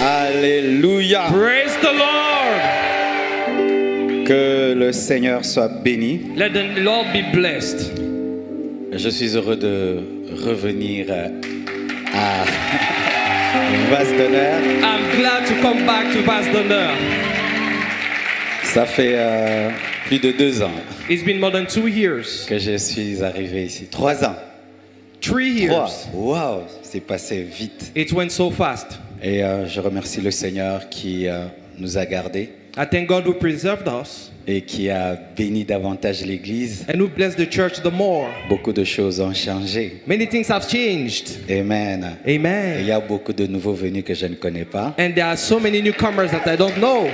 Alléluia. Praise the Lord. Que le Seigneur soit béni. Let the Lord be blessed. Je suis heureux de revenir à Vase d'honneur. I'm glad to come back to Vase d'honneur. Ça fait plus de 2 ans It's been more than 2 years. que je suis arrivé ici. 3 ans. 3 years. Waouh, c'est passé vite. It went so fast. Et je remercie le Seigneur qui nous a gardés I thank God who preserved us et qui a béni davantage l'Église. and who blessed the church the more. Beaucoup de choses ont changé. Many things have changed. Amen. Et il Amen. y a beaucoup de nouveaux venus que je ne connais pas. And there are so many newcomers that I don't know.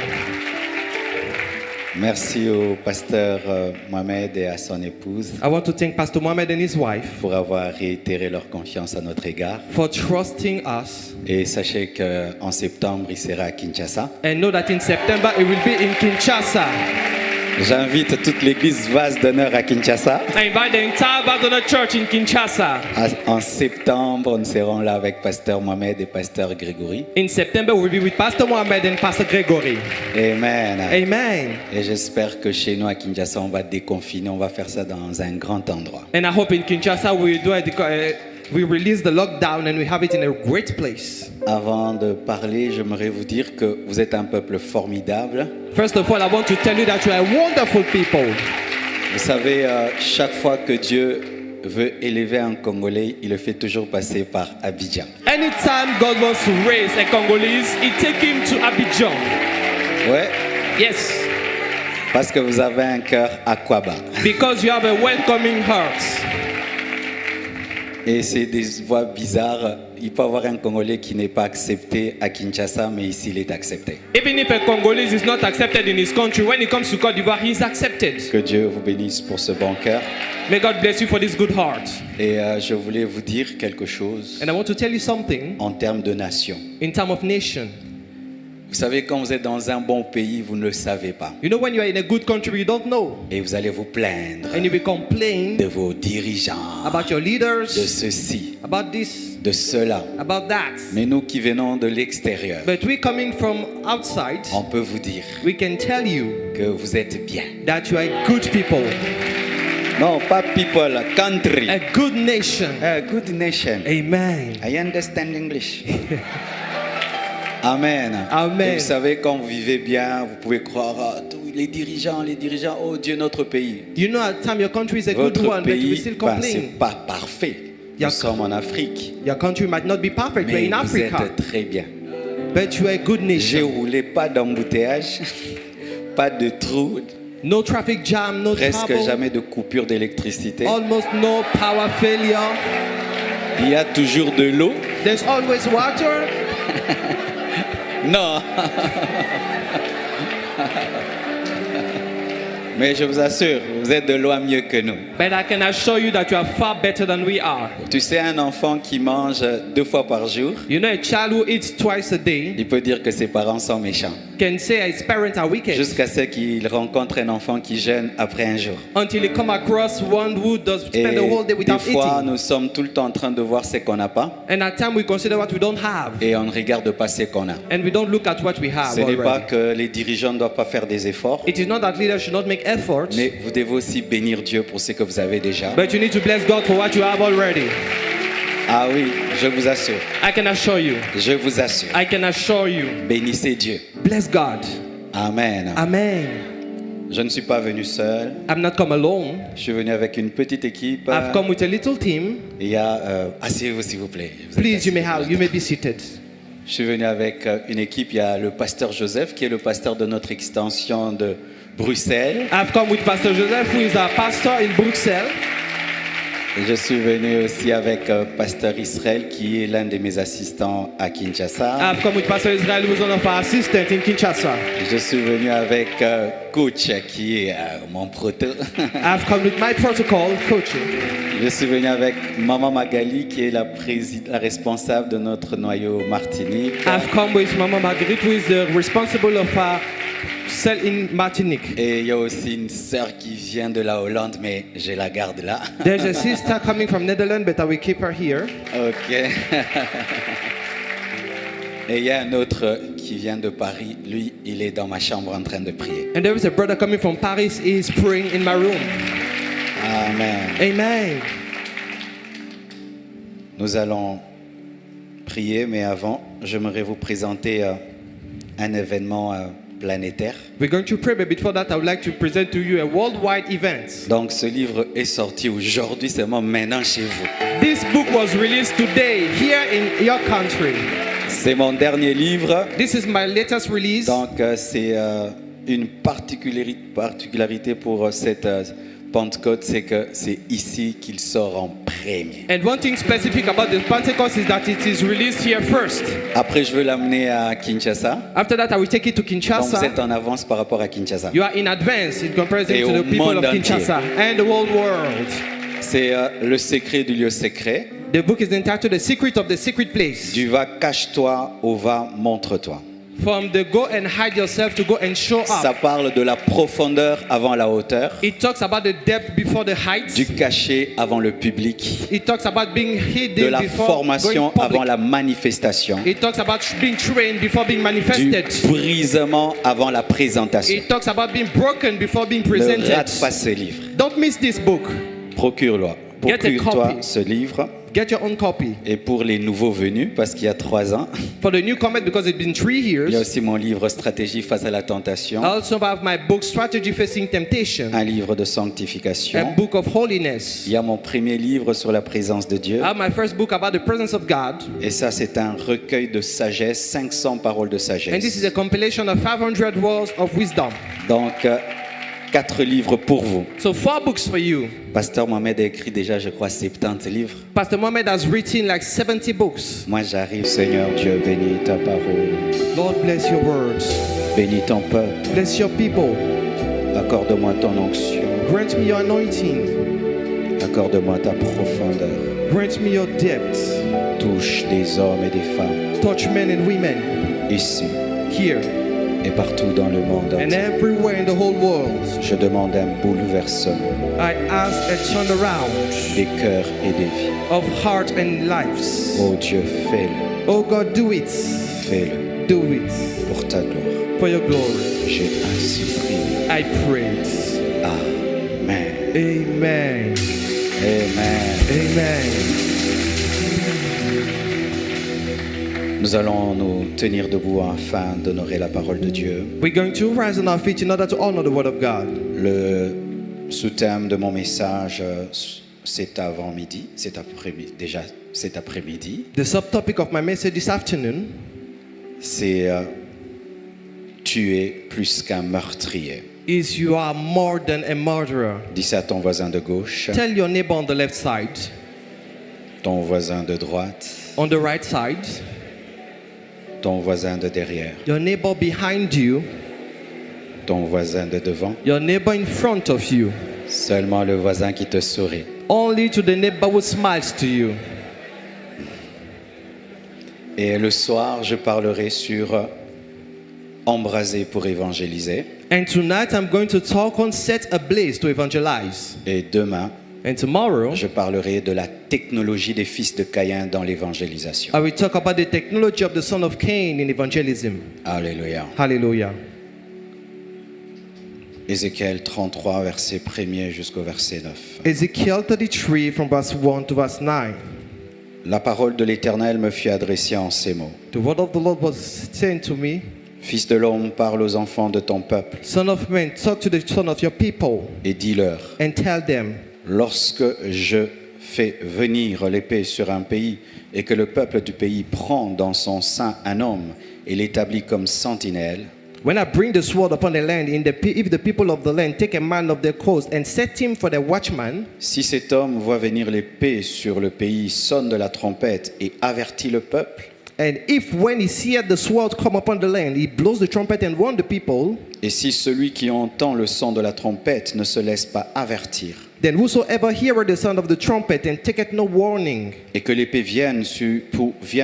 Merci au pasteur Mohamed et à son épouse I want to thank Pastor Mohammed and his wife pour avoir réitéré leur confiance à notre égard. for trusting us. Et sachez qu'en septembre, il sera à Kinshasa. And know that in September it will be in Kinshasa. J'invite toute l'église Vase d'honneur à Kinshasa. I invite the entire Vase d'honneur church in Kinshasa. En septembre, nous serons là avec pasteur Mohamed et pasteur Grégory. In September we will be with Pastor Mohammed and Pastor Gregory. Amen. Amen. Et j'espère que chez nous à Kinshasa, on va déconfiner, on va faire ça dans un grand endroit. And I hope in Kinshasa we release the lockdown and we have it in a great place. Avant de parler, j'aimerais vous dire que vous êtes un peuple formidable. First of all, I want to tell you that you are wonderful people. Vous savez, chaque fois que Dieu veut élever un Congolais, il le fait toujours passer par Abidjan. Anytime God wants to raise a Congolese, he take him to Abidjan. Ouais, Yes, parce que vous avez un cœur aquaba. because you have a welcoming heart. Et c'est des voix bizarres. Il peut y avoir un Congolais qui n'est pas accepté à Kinshasa, mais ici il est accepté. Even if a Congolese is not accepted in his country, when it comes to Côte d'Ivoire, he is accepted. Que Dieu vous bénisse pour ce bon cœur. May God bless you for this good heart. Et je voulais vous dire quelque chose And I want to tell you something en termes de nation. in terms of nation. Vous savez, quand vous êtes dans un bon pays, vous ne le savez pas. You know, when you are in a good country, you don't know. Et vous allez vous plaindre And you will complain de vos dirigeants, about your de leaders, ceci, about this, de cela. about that. Mais nous qui venons de l'extérieur, But we coming from outside, on peut vous dire we can tell you que vous êtes bien. that you are good people, Non, pas people, country. a good nation. A good nation. Amen. I understand English. Amen. Amen. Et vous savez, quand vous vivez bien, vous pouvez croire, les dirigeants, oh Dieu, notre pays. You know, at time your country is a good Votre one, but we pays, still ben, complain. c'est pas parfait. Yeah. Nous sommes en Afrique, Your country might not be perfect, but mais in vous Africa, êtes très bien. but you are a good J'ai nation. roulé pas d'embouteillage, pas de trou, No traffic jam, no presque trouble, jamais de coupure d'électricité. almost no power failure. Il y a toujours de l'eau. There's always water. Non. Mais je vous assure, vous êtes de loin mieux que nous. But I can assure you that you are far better than we are. Tu sais, un enfant qui mange 2 fois par jour, You know, a child who eats twice a day il peut dire que ses parents sont méchants. can say his parents are wicked Jusqu'à ce qu'il rencontre un enfant qui jeûne après un jour. until he come across one who does Et spend the whole day des without fois, eating. nous sommes tout le temps en train de voir ce qu'on n'a pas And at time we consider what we don't have, et on ne regarde pas ce qu'on a. and we don't look at what we have Ce n'est pas already. que les dirigeants ne doivent pas faire des efforts, It is not that leaders should not make efforts, mais vous devez aussi bénir Dieu pour ce que vous avez déjà. but you need to bless God for what you have already. Ah oui, je vous assure, I can assure you. je vous assure. I can assure you. Bénissez Dieu. Bless God. Amen. Amen. Je ne suis pas venu seul. I'm not come alone. Je suis venu avec une petite équipe. I've come with a little team. Il y a, asseyez-vous s'il vous plaît. Vous êtes Please, assis. you may be seated. Je suis venu avec une équipe. Il y a le pasteur Joseph qui est le pasteur de notre extension de Bruxelles. I've come with Pastor Joseph, who is our pastor in Bruxelles. Et je suis venu aussi avec pasteur Israël qui est l'un de mes assistants à Kinshasa. I've come with Pastor Israel, who is one of our assistants in Kinshasa. Je suis venu avec coach qui est mon proto. I've come with my protocol coaching. Je suis venu avec Maman Magali qui est la responsable de notre noyau Martinique. I've come with Mama Marguerite, who is the responsible of our cell in Martinique. Et il y a aussi une sœur qui vient de la Hollande, mais je la garde là. There's a sister coming from Netherlands, but I will keep her here. Ok. Et il y a un autre qui vient de Paris. Lui, il est dans ma chambre en train de prier. And there is a brother coming from Paris. He is praying in my room. Amen. Amen. Nous allons prier, mais avant, j'aimerais vous présenter un événement planétaire. We're going to pray, but before that, I would like to present to you a worldwide event. Donc, ce livre est sorti aujourd'hui, seulement maintenant chez vous. This book was released today here in your country. C'est mon dernier livre. This is my latest release. Donc, c'est une particularité pour cette Pentecôte, c'est que c'est ici qu'il sort en premier. And one thing specific about the Pentecost is that it is released here first. Après, je veux l'amener à Kinshasa. After that, I will take it to Donc, vous Kinshasa. êtes en avance par rapport à Kinshasa. You are in advance in comparison Et to au the people monde of Kinshasa and the whole world. C'est le secret du lieu secret. The book is entitled The Secret of the Secret Place. Du va, cache-toi, au va, montre-toi. From the go and hide yourself to go and show Ça up. parle de la profondeur avant la hauteur, It talks about the depth before the heights. du cachet avant le public, It talks about being de hidden la before formation going avant public. la manifestation, It talks about being trained before being du manifested. brisement avant la présentation. It talks about being broken before being Ne presented. rate pas ce livre. Don't miss this book. Procure-toi. Get a Procure-toi copy. ce livre. Get your own copy. Et pour les nouveaux venus, parce qu'il y a 3 ans, For the newcomers, because it's been 3 il y a years, aussi mon livre Stratégie face à la tentation, I also have my book Strategy Facing Temptation, un livre de a sanctification. book of holiness. Il y a mon premier livre sur la présence de Dieu. I have my first book about the presence of God, Et ça, c'est un recueil de sagesse, 500 paroles de and this is sagesse. a compilation of 500 words of wisdom. Donc, 4 livres pour vous. So 4 books for you. Pasteur Mohamed a écrit déjà, je crois, 70 livres. Pastor Mohammed has written like 70 books. Moi, j'arrive. Seigneur Dieu, bénis ta parole. Lord, bless your words. Bénis ton peuple. Bless your people. Accorde-moi ton onction. Grant me your anointing. Accorde-moi ta profondeur. Grant me your depth. Touche des hommes et des femmes, Touch men and women ici here et partout dans le monde and entier. everywhere in the whole world. Je demande un bouleversement I ask a turnaround des cœurs et des vies. of heart and lives. Oh Dieu, fais-le. Oh God, do it. Fais-le Do it pour ta gloire. for your glory. J'ai ainsi prié. I pray. Amen. Amen. Amen. Amen. Nous allons nous tenir debout afin d'honorer la parole de Dieu. We're going to rise on our feet in order to honor the word of God. Le sous-thème de mon message, c'est avant-midi, cet après-midi, déjà cet après-midi. The subtopic of my message this afternoon C'est tu es plus qu'un meurtrier. is you are more than a murderer. Dis ça à ton voisin de gauche, Tell your neighbor on the left side, ton voisin de droite, on the right side, ton voisin de derrière, your neighbor behind you, ton voisin de devant, your neighbor in front of you. seulement le voisin qui te sourit. Only to the neighbor who smiles to you. Et le soir, je parlerai sur embraser pour évangéliser. And tonight I'm going to talk on set ablaze to evangelize. Et demain, And tomorrow je parlerai de la technologie des fils de Caïn dans l'évangélisation. I will talk about the technology of the son of Cain in evangelism. Alléluia. Hallelujah. Ézéchiel 33, verset 1er jusqu'au verset 9. Ezekiel 33 from verse 1 to verse 9. La parole de l'Éternel me fut adressée en ces mots. The word of the Lord was saying to me, Fils de l'homme, parle aux enfants de ton peuple Son of man, talk to the son of your people et dis-leur, and tell them, lorsque je fais venir l'épée sur un pays et que le peuple du pays prend dans son sein un homme et l'établit comme sentinelle, when I bring the sword upon the land, if the people of the land take a man of their coast and set him for the watchman, si cet homme voit venir l'épée sur le pays, sonne de la trompette et avertit le peuple, and if when he seeth the sword come upon the land, he blows the trumpet and warn the people, et si celui qui entend le son de la trompette ne se laisse pas avertir, then whosoever heareth the sound of the trumpet and taketh no warning, et que l'épée vienne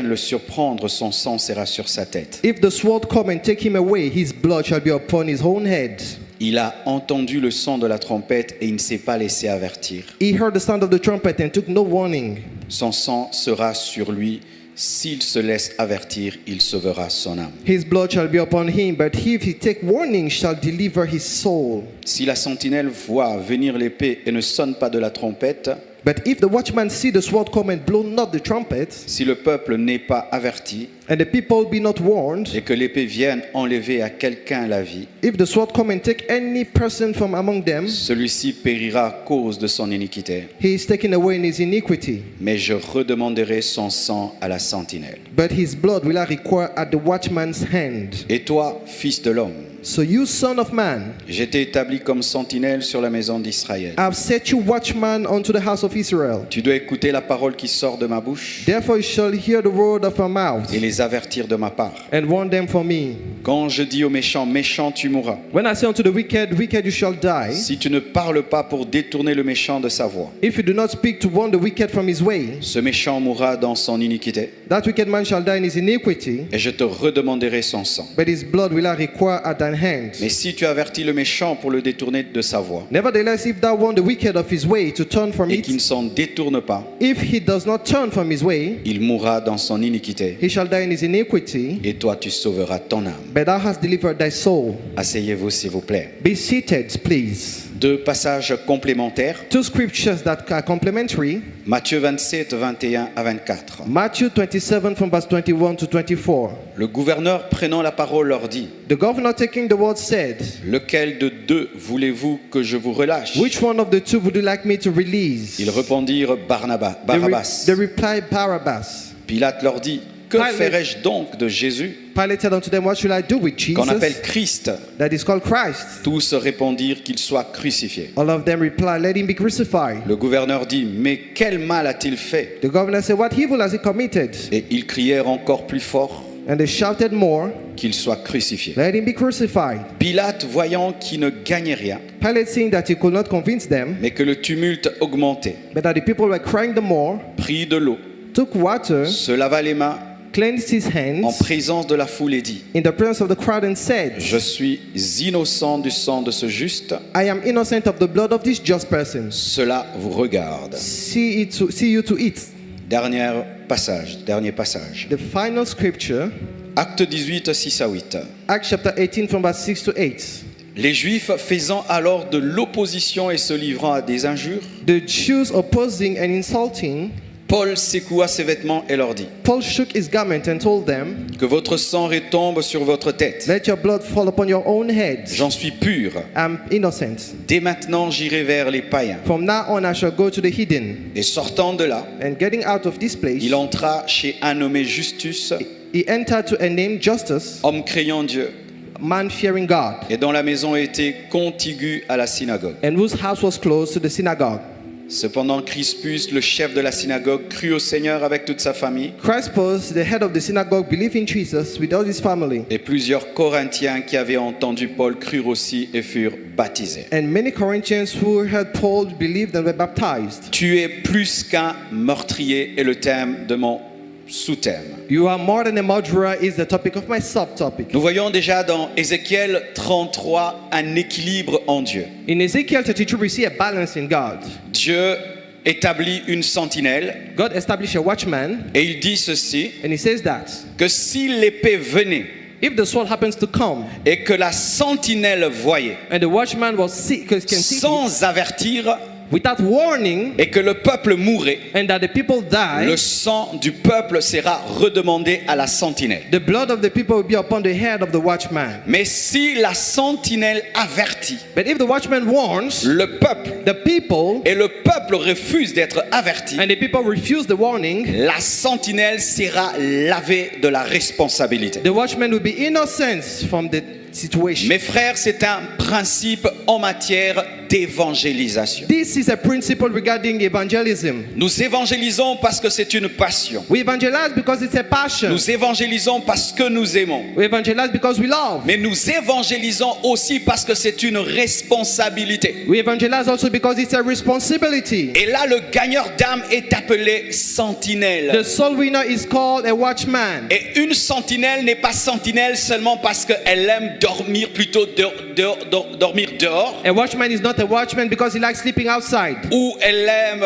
le surprendre, son sang sera sur sa tête. if the sword come and take him away, his blood shall be upon his own head. Il a entendu le son de la trompette et il ne s'est pas laissé avertir. He heard the sound of the trumpet and took no warning. Son sang sera sur lui s'il se laisse avertir, il sauvera son âme. His blood shall be upon him, but he, if he take warning, shall deliver his soul. Si la sentinelle voit venir l'épée et ne sonne pas de la trompette, But if the watchman see the sword come and blow not the trumpet, si le peuple n'est pas averti and the people be not warned, et que l'épée vienne enlever à quelqu'un la vie, if the sword come and take any person from among them, celui-ci périra à cause de son iniquité. he is taken away in his iniquity. Mais je redemanderai son sang à la sentinelle. But his blood will I require at the watchman's hand. Et toi, fils de l'homme, So you, son of man, j'ai été établi comme sentinelle sur la maison d'Israël. I have set you watchman unto the house of Israel. Tu dois écouter la parole qui sort de ma bouche Therefore you shall hear the word of my mouth, et les avertir de ma part. and warn them for me. Quand je dis aux méchants, méchant tu mourras, When I say unto the wicked, wicked you shall die, si tu ne parles pas pour détourner le méchant de sa voie, if you do not speak to warn the wicked from his way, ce méchant mourra dans son iniquité that wicked man shall die in his iniquity, et je te redemanderai son sang. but his blood will I require at thine hand. Mais si tu avertis le méchant pour le détourner de sa voie Nevertheless, if thou warn the wicked of his way to turn from et qu'il ne it, s'en détourne pas, if he does not turn from his way, il mourra dans son iniquité he shall die in his iniquity, et toi tu sauveras ton âme. but thou hast delivered thy soul. Asseyez-vous s'il vous plaît. Be seated, please. Deux passages complémentaires, Two scriptures that are complementary. Matthieu 27, 21 à 24. Matthew 27 from verse 21 to 24. Le gouverneur prenant la parole leur dit, The governor taking the word said, lequel de deux voulez-vous que je vous relâche? which one of the two would you like me to release? Ils répondirent Barabbas. They replied, Barabbas. Pilate leur dit, que Pilate- ferai-je donc de Jésus, Pilate said unto them, what shall I do with qu'on appelle Jesus? Christ? That is called Christ. Tous répondirent qu'il soit crucifié. All of them replied, let him be crucified. Le gouverneur dit, mais quel mal a-t-il fait? The governor said, what evil has he committed? Et ils crièrent encore plus fort And they shouted more, qu'il soit crucifié. let him be crucified. Pilate, voyant qu'il ne gagnait rien, Pilate, seeing that he could not convince them, mais que le tumulte augmentait, but that the people were crying the more, prit de l'eau, took water, se lava les mains cleansed his en hands présence de la foule et dit, in the presence of the crowd and said, je suis innocent du sang de ce juste, I am innocent of the blood of this just person. cela vous regarde. See you to it. Dernier passage. The final scripture, Acte 18, 6 à 8. Acts chapter 18 from verse 6 to 8. Les Juifs faisant alors de l'opposition et se livrant à des injures, The Jews opposing and insulting, Paul secoua ses vêtements et leur dit, Paul shook his garment and told them, que votre sang retombe sur votre tête. let your blood fall upon your own heads. J'en suis pur. I'm innocent. Dès maintenant, j'irai vers les païens. From now on I shall go to the hidden. Et sortant de là, And getting out of this place, il entra chez un nommé Justus, he entered to a named Justus, homme craignant Dieu, man fearing God, et dont la maison était contiguë à la synagogue. and whose house was close to the synagogue. Cependant, Crispus, le chef de la synagogue, crut au Seigneur avec toute sa famille, Crispus, the head of the synagogue, believed in Jesus with all his family. et plusieurs Corinthiens qui avaient entendu Paul crurent aussi et furent baptisés. And many Corinthians who heard Paul believed and were baptized. Tu es plus qu'un meurtrier est le thème de mon sous-thème. You are more than a murderer is the topic of my subtopic. Nous voyons déjà dans Ézéchiel 33 un équilibre en Dieu. In Ezekiel 32, we see a balance in God. Dieu établit une sentinelle God established a watchman, et il dit ceci, and he says that que si l'épée venait if the sword happens to come et que la sentinelle voyait and the watchman can see it sans avertir without warning, et que le peuple mourait, and that the people die, le sang du peuple sera redemandé à la sentinelle. the blood of the people will be upon the head of the watchman. Mais si la sentinelle avertit But if the watchman warns le peuple the people et le peuple refuse d'être averti, and the people refuse the warning, la sentinelle sera lavée de la responsabilité. the watchman will be innocent from the situation. Mes frères, c'est un principe en matière d'évangélisation. This is a principle regarding evangelism. Nous évangélisons parce que c'est une passion. We evangelize because it's a passion. Nous évangélisons parce que nous aimons. We evangelize because we love. Mais nous évangélisons aussi parce que c'est une responsabilité. We evangelize also because it's a responsibility. Et là, le gagneur d'âme est appelé sentinelle. The soul winner is called a watchman. Et une sentinelle n'est pas sentinelle seulement parce qu'elle aime dormir, plutôt dormir dehors. A watchman is not a watchman because he likes sleeping outside. ou elle aime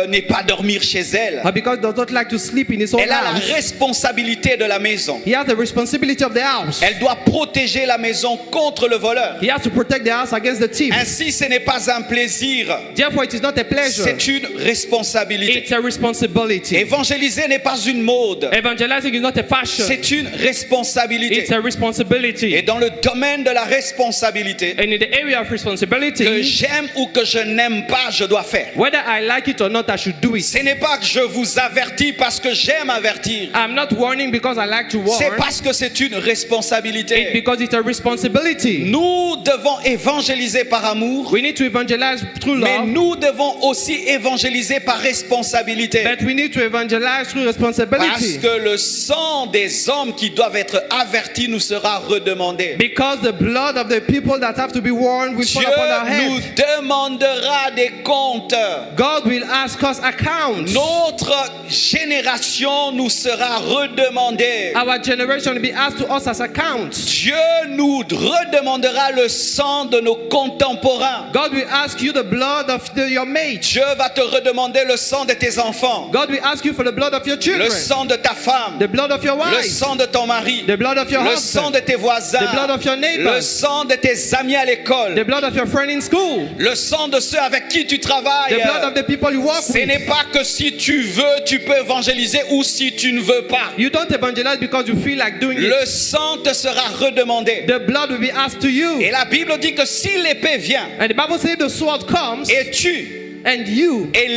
n'est pas dormir chez elle. Or because he does not like to sleep in his own Elle a la house. responsabilité de la maison. He has the responsibility of the house. Elle doit protéger la maison contre le voleur. He has to protect the house against the thief. Ainsi, ce n'est pas un plaisir, Therefore, it is not a pleasure. c'est une responsabilité. It's a responsibility. Évangéliser n'est pas une mode, Evangelizing is not a fashion. c'est une responsabilité. It's a responsibility. Et dans le domaine de la responsabilité, And in the area of que responsibility, j'aime ou que je n'aime pas, je dois faire. whether I like it or not, I should do it. Ce n'est pas que je vous avertis parce que j'aime avertir. I'm not warning because I like to C'est warn. parce que c'est une It's responsabilité. because it's a responsibility. Nous devons évangéliser par amour, We need to evangelize through mais love, nous devons aussi évangéliser par responsabilité. but we need to evangelize through Parce responsibility. que le sang des hommes qui doivent être avertis nous sera redemandé. Because the blood of the people that have to be warned will fall Dieu upon our nous head. demandera des comptes. God will ask us accounts. Notre génération nous sera redemandée. Our generation will be asked to us as accounts. Dieu nous redemandera le sang de nos contemporains. God will ask you the blood of your mate. Dieu va te redemander le sang de tes enfants, God will ask you for the blood of your le children, sang de ta femme, the blood of your le wife, sang de ton mari, the blood of your le sang husband, de tes voisins, the blood of your le neighbors, sang de tes amis à the l'école, blood of your friend in school, le sang de ceux avec qui tu the travailles. blood of the people you work Ce with. n'est pas que si tu veux, tu peux évangéliser ou si tu ne veux pas. You don't evangelize because you feel like doing Le it. sang te sera redemandé. The blood will be asked to you. Et la Bible dit que si l'épée vient And the Bible says the sword comes et tue, and you et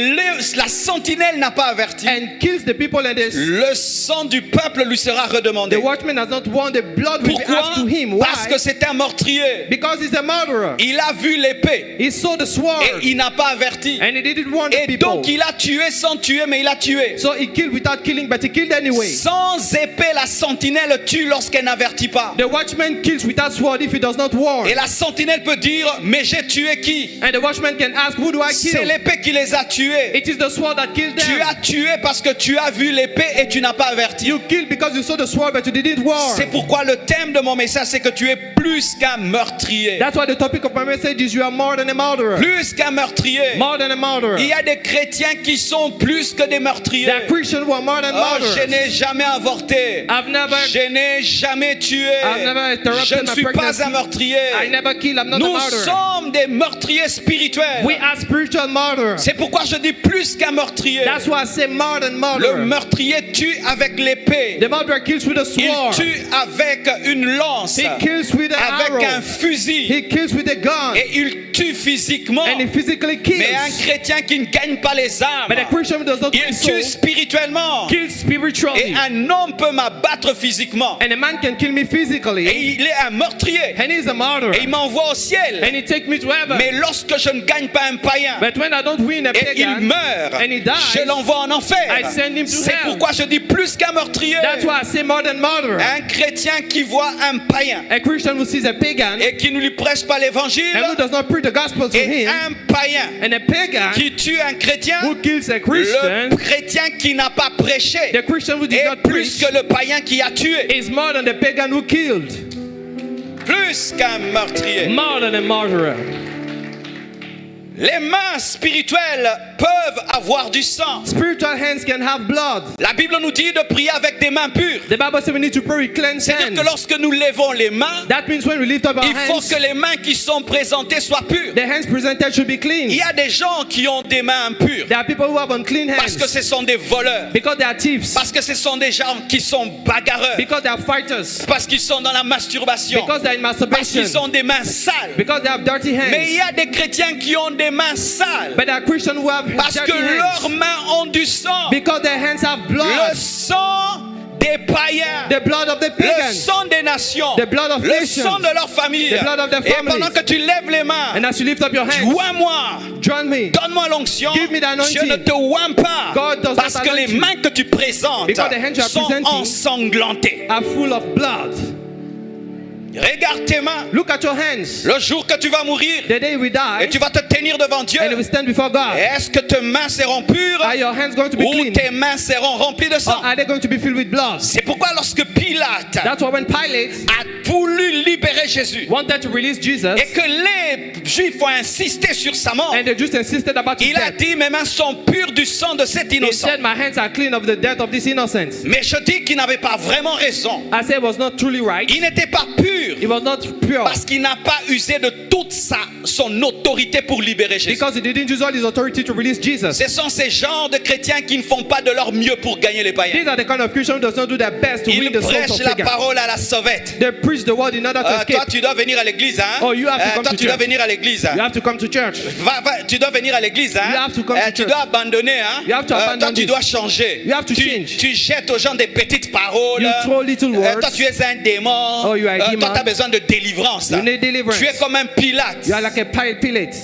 la sentinelle n'a pas averti, and kills the people and le sang du peuple lui sera redemandé. the watchman has not won, the blood will be Pourquoi? asked to him. Parce Why? que c'est un meurtrier. Because he's a murderer. Il a vu l'épée He saw the sword et il n'a pas averti. and he didn't warn the Et people. donc il a tué sans tuer, mais il a tué. So he killed without killing, but he killed anyway. Sans épée, la sentinelle tue lorsqu'elle n'avertit pas. The watchman kills without sword if he does not warn. Et la sentinelle peut dire, mais j'ai tué qui? And the watchman can ask, who do I C'est kill? l'épée qui les a tués. It is the sword that killed Tu them. as tué parce que tu as vu l'épée et tu n'as pas averti. You killed because you saw the sword, but you didn't warn. C'est pourquoi le thème de mon message, c'est que tu es plus qu'un meurtrier. That's why the topic of my message is you are more than a murderer. Plus qu'un meurtrier. More than a murderer. Il y a des chrétiens qui sont plus que des meurtriers. There are Christians who are more than Oh, je murderers. n'ai jamais avorté. I've never, Je n'ai jamais tué. I've never interrupted Je ne my suis pas pregnancy. un meurtrier. I never kill. I'm not a Nous murderer. sommes des meurtriers spirituels. We are spiritual murderers. C'est pourquoi je dis plus qu'un meurtrier. That's why I say more than Le murderer. meurtrier tue avec l'épée. The murderer kills with a Il sword. tue avec une lance. He kills with an Avec arrow. un fusil. He kills with a gun. Et il tue physiquement. And he physically kills. Mais un chrétien qui ne gagne pas les armes, But a Christian who does not il kill tue soul, spirituellement. kills spiritually. Et un homme peut m'abattre physiquement. And a man can kill me physically. Et il est un meurtrier. And he's a murderer. Et il m'envoie au ciel. And he take me to heaven. Mais lorsque je ne gagne pas un païen But when I don't win a et il pagan, meurt, and he dies, je l'envoie en enfer. I send him to C'est hell. pourquoi je dis plus qu'un meurtrier. That's why I say more than murderer. Un chrétien qui voit un païen A Christian who sees a pagan et qui ne lui prêche pas l'évangile, and who does not preach the gospel to et him, un païen and a pagan qui tue un chrétien, who kills a Christian, le chrétien qui n'a pas prêché the Christian who did est not plus preach que le païen qui a tué. is more than the pagan who killed. Plus qu'un meurtrier. More than a murderer. Les mains spirituelles peuvent avoir du sang. Spiritual hands can have blood. La Bible nous dit de prier avec des mains pures. The Bible says we need to pray with cleansed C'est-à-dire que hands. lorsque nous lèvons les mains, That means when we lift up our il faut hands, que les mains qui sont présentées soient pures. the hands presented should be clean. Il y a des gens qui ont des mains impures There are people who have unclean parce que hands ce sont des voleurs, because they are thieves, parce que ce sont des gens qui sont bagarreurs, because they are fighters, parce qu'ils sont dans la masturbation, because they are in parce masturbation, qu'ils ont des mains sales. because they have dirty Mais il y hands. a des chrétiens qui ont des mains sales But there are Christians who have parce dirty que leurs hands mains ont du sang. because their hands have Le blood. sang des païens, The blood of the le pagans. sang des nations, The blood of le nations. sang de leur famille. The blood of their Et families. pendant que tu lèves les mains, And as you lift up your hands, oins-moi, join me. donne-moi l'onction. Give me the anointing. Je ne te oins pas God does parce not que anoint les you. mains que tu présentes Because the hands you are sont presenting ensanglantées. are full of blood. Regarde tes mains. Look at your hands. Le jour que tu vas mourir The day we die, et tu vas te tenir devant Dieu, and we stand before God, est-ce que tes mains seront pures are your hands going to be ou clean? tes mains seront remplies de Or sang? are they going to be filled with blood? C'est pourquoi lorsque Pilate That's why when Pilate a voulu libérer Jésus wanted to release Jesus, et que les Juifs ont insisté sur sa mort, and the Jews insisted about his il a death, dit mes mains sont pures du sang de cet he innocent. said, my hands are clean of the death of this innocent. Mais je dis qu'il n'avait pas vraiment raison. I said it was not truly right. Il n'était pas pur It was not pure. parce qu'il n'a pas usé de toute son autorité pour libérer Jésus. Because he didn't use all his authority to release Jesus. Ce sont ces genres de chrétiens qui ne font pas de leur mieux pour gagner les païens. These are the kind of Christians who does not do their best to Ils win the souls prêchent of la pagans. parole à la sauvette. They preach the word in order to escape. Toi, tu dois venir à l'église. Hein? Oh, you have to come Toi, to tu dois church. venir à l'église. Hein? You have to come to church. Tu dois venir à l'église. Hein? You have to come to Tu church. dois abandonner. Hein? You have to abandon toi, tu this. dois changer. You have to change. Tu jettes aux gens des petites paroles. You throw little words. Toi, tu es un démon. Oh, you are a demon. Toi, tu as besoin de délivrance. You need deliverance. Tu es comme un Pilate. You are like a Pilate.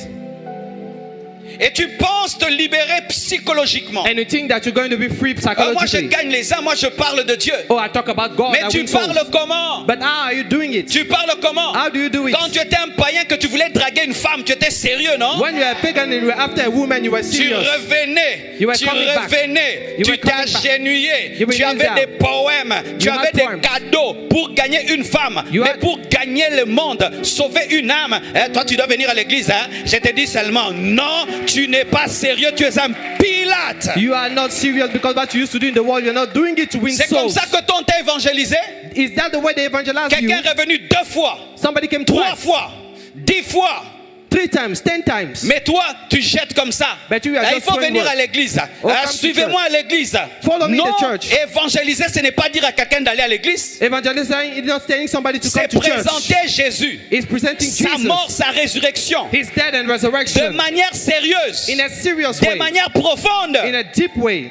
Et tu penses te libérer psychologiquement. And you think that you're going to be free Moi, je psychologically. gagne les âmes. Moi, je parle de Dieu. Oh, I talk about God. Mais that tu wins souls. parles comment? But how are you doing it? Tu parles comment? How do you do it? Quand tu étais un païen que tu voulais draguer une femme, tu étais sérieux, non? When you were a pagan and you were after a woman, you were Tu serious. revenais, You were tu coming back. revenais, You tu were coming back. t'agenouillais, You were tu avais kneeling des down. poèmes, tu You avais had des poems. cadeaux pour gagner une femme, You mais had- pour gagner le monde, sauver une âme. Toi, tu dois venir à l'église. Hein? Je te dis seulement, non, tu n'es pas sérieux, tu es un Pilate. You are not serious because what you used to do in the world, you're not doing it to win C'est comme souls. ça que ton t'a évangélisé. Is that the way they evangelize you? Quelqu'un est revenu 2 fois, Somebody came 3 twice, fois, 10 fois. 3 times, 10 times. Mais toi, tu jettes comme ça. But you are Il just faut throwing venir words. à l'église. Oh, come to Suivez-moi à l'église. Follow me Non, to church. évangéliser, ce n'est pas dire à quelqu'un d'aller à l'église. Evangelizing is not telling somebody to come C'est to church. présenter Jésus, It's presenting sa Jesus, mort, sa résurrection, his death and de resurrection manière sérieuse, in a serious de way, manière profonde. in a deep way.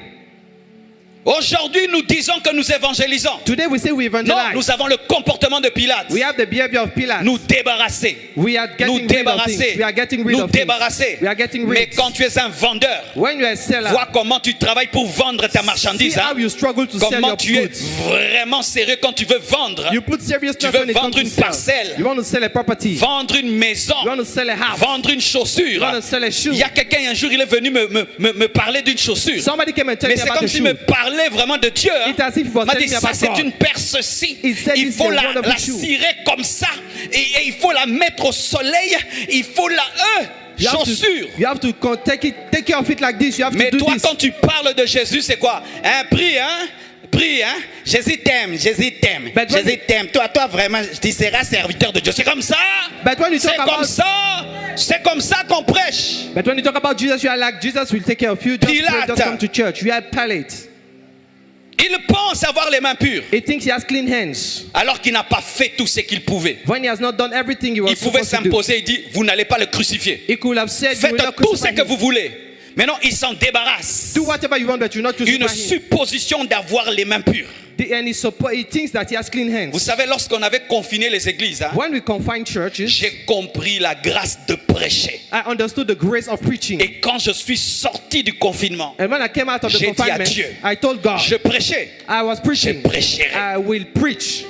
Aujourd'hui, nous disons que nous évangélisons. Today we say we Non, evangelize. nous avons le comportement de Pilate. We have the behavior of Pilate. Nous débarrasser. We are Nous getting rid of débarrasser. things. We are getting rid Nous of things. débarrasser. We are getting Mais rid. quand tu es un vendeur, When you are a seller, vois comment tu travailles pour vendre ta see marchandise. Hein? how you struggle to sell Comment your tu es goods. vraiment sérieux quand tu veux vendre. You put seriousness Tu veux when it comes vendre to une sell. parcelle. You want to sell a property. Vendre une maison. You want to sell a house. Vendre une You chaussure. want to sell a shoe. Il y a quelqu'un un jour, il est venu me parler d'une chaussure. Somebody came and told Mais me c'est about comme a s'il shoe. me parlait vraiment de Dieu. Hein. It's as if he was Il m'a dit telling me ça about c'est God. une perce-ci. He said Il it's faut a la wonderful shoe. cirer comme ça. Et il faut la mettre au soleil. Il faut la chaussure. You have to take care of it like this. You have Mais to do toi this. quand tu parles de Jésus c'est quoi? Un prix hein? Prie, hein? Jésus t'aime, Jésus t'aime, But when- Jésus t'aime. Toi vraiment, tu seras serviteur de Dieu. C'est comme ça. But when you C'est talk comme about, ça. C'est comme ça qu'on prêche. but when you talk about Jesus, you are like Jesus will take care of you. Just, pray, Pilate. just come to church. You are Pilate. Il pense avoir les mains pures, He thinks he has clean hands alors qu'il n'a pas fait tout ce qu'il pouvait. when he has not done everything he was Il pouvait supposed to do. s'imposer et dire, vous n'allez pas le crucifier. He could have said, you Faites will not tout ce crucify que him. vous voulez. Mais non, il s'en débarrasse. Do whatever you want, but you not Une crucify him. supposition d'avoir les mains pures. And he thinks that he has clean Vous hands. savez, lorsqu'on avait confiné les églises, hein, When we confine churches, j'ai compris la grâce de prêcher. I understood the grace of preaching. Et quand je suis sorti du confinement, And when I came out of the j'ai dit à confinement, Dieu, I told God, je prêchais. I was preaching. Je prêcherai. I will preach.